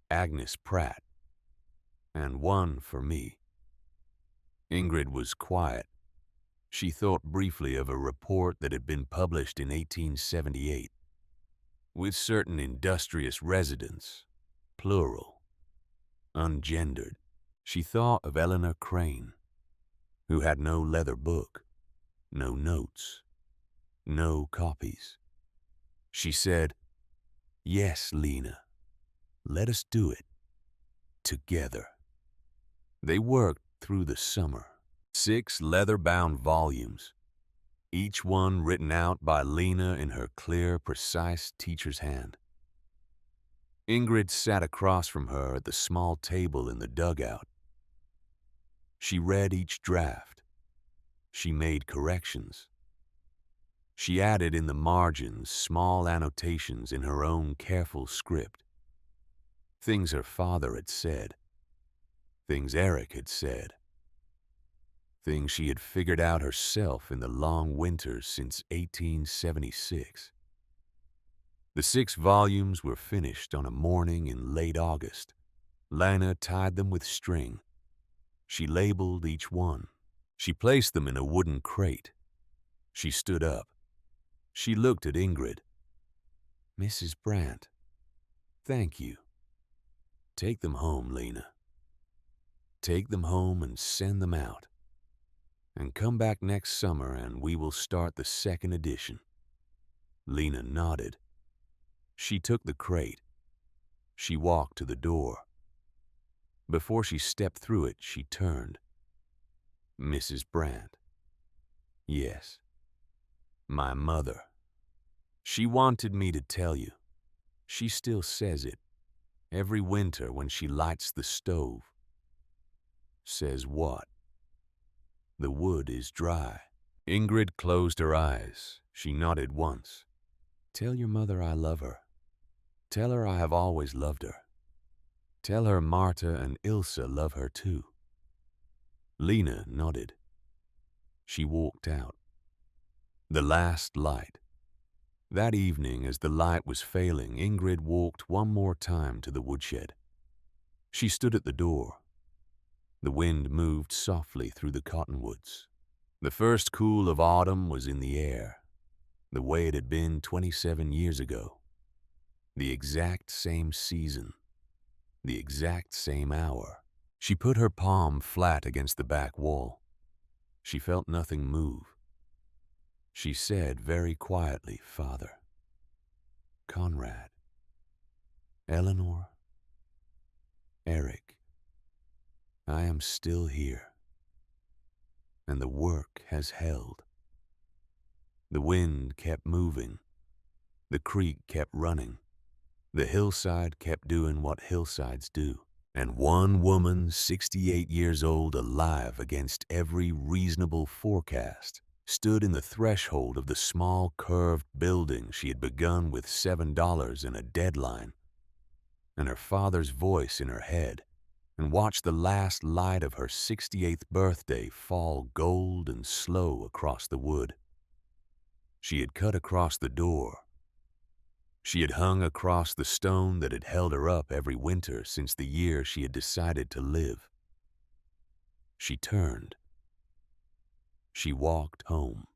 Agnes Pratt, and one for me." Ingrid was quiet. She thought briefly of a report that had been published in 1878. "With certain industrious residents, plural, ungendered." She thought of Eleanor Crane, who had no leather book, no notes, no copies. She said, "Yes, Lena, let us do it. Together." They worked through the summer. 6 leather-bound volumes, each one written out by Lena in her clear, precise teacher's hand. Ingrid sat across from her at the small table in the dugout. She read each draft. She made corrections. She added in the margins small annotations in her own careful script. Things her father had said. Things Eric had said. Things she had figured out herself in the long winters since 1876. The 6 volumes were finished on a morning in late August. Lana tied them with string. She labeled each one. She placed them in a wooden crate. She stood up. She looked at Ingrid. "Mrs. Brandt, thank you. Take them home, Lena. Take them home and send them out. And come back next summer and we will start the 2nd edition." Lena nodded. She took the crate. She walked to the door. Before she stepped through it, she turned. "Mrs. Brandt." "Yes. My mother. She wanted me to tell you. She still says it. Every winter when she lights the stove." "Says what?" "The wood is dry." Ingrid closed her eyes. She nodded once. "Tell your mother I love her. Tell her I have always loved her. Tell her Marta and Ilse love her too." Lena nodded. She walked out. The last light. That evening, as the light was failing, Ingrid walked one more time to the woodshed. She stood at the door. The wind moved softly through the cottonwoods. The first cool of autumn was in the air, the way it had been 27 years ago. The exact same season, the exact same hour. She put her palm flat against the back wall. She felt nothing move. She said very quietly, "Father, Conrad, Eleanor, Eric, I am still here. And the work has held." The wind kept moving. The creek kept running. The hillside kept doing what hillsides do. And one woman, 68 years old, alive against every reasonable forecast, stood in the threshold of the small curved building she had begun with $7 and a deadline, and her father's voice in her head, and watched the last light of her 68th birthday fall gold and slow across the wood. She had cut across the door. She had hung across the stone that had held her up every winter since the year she had decided to live. She turned. She walked home.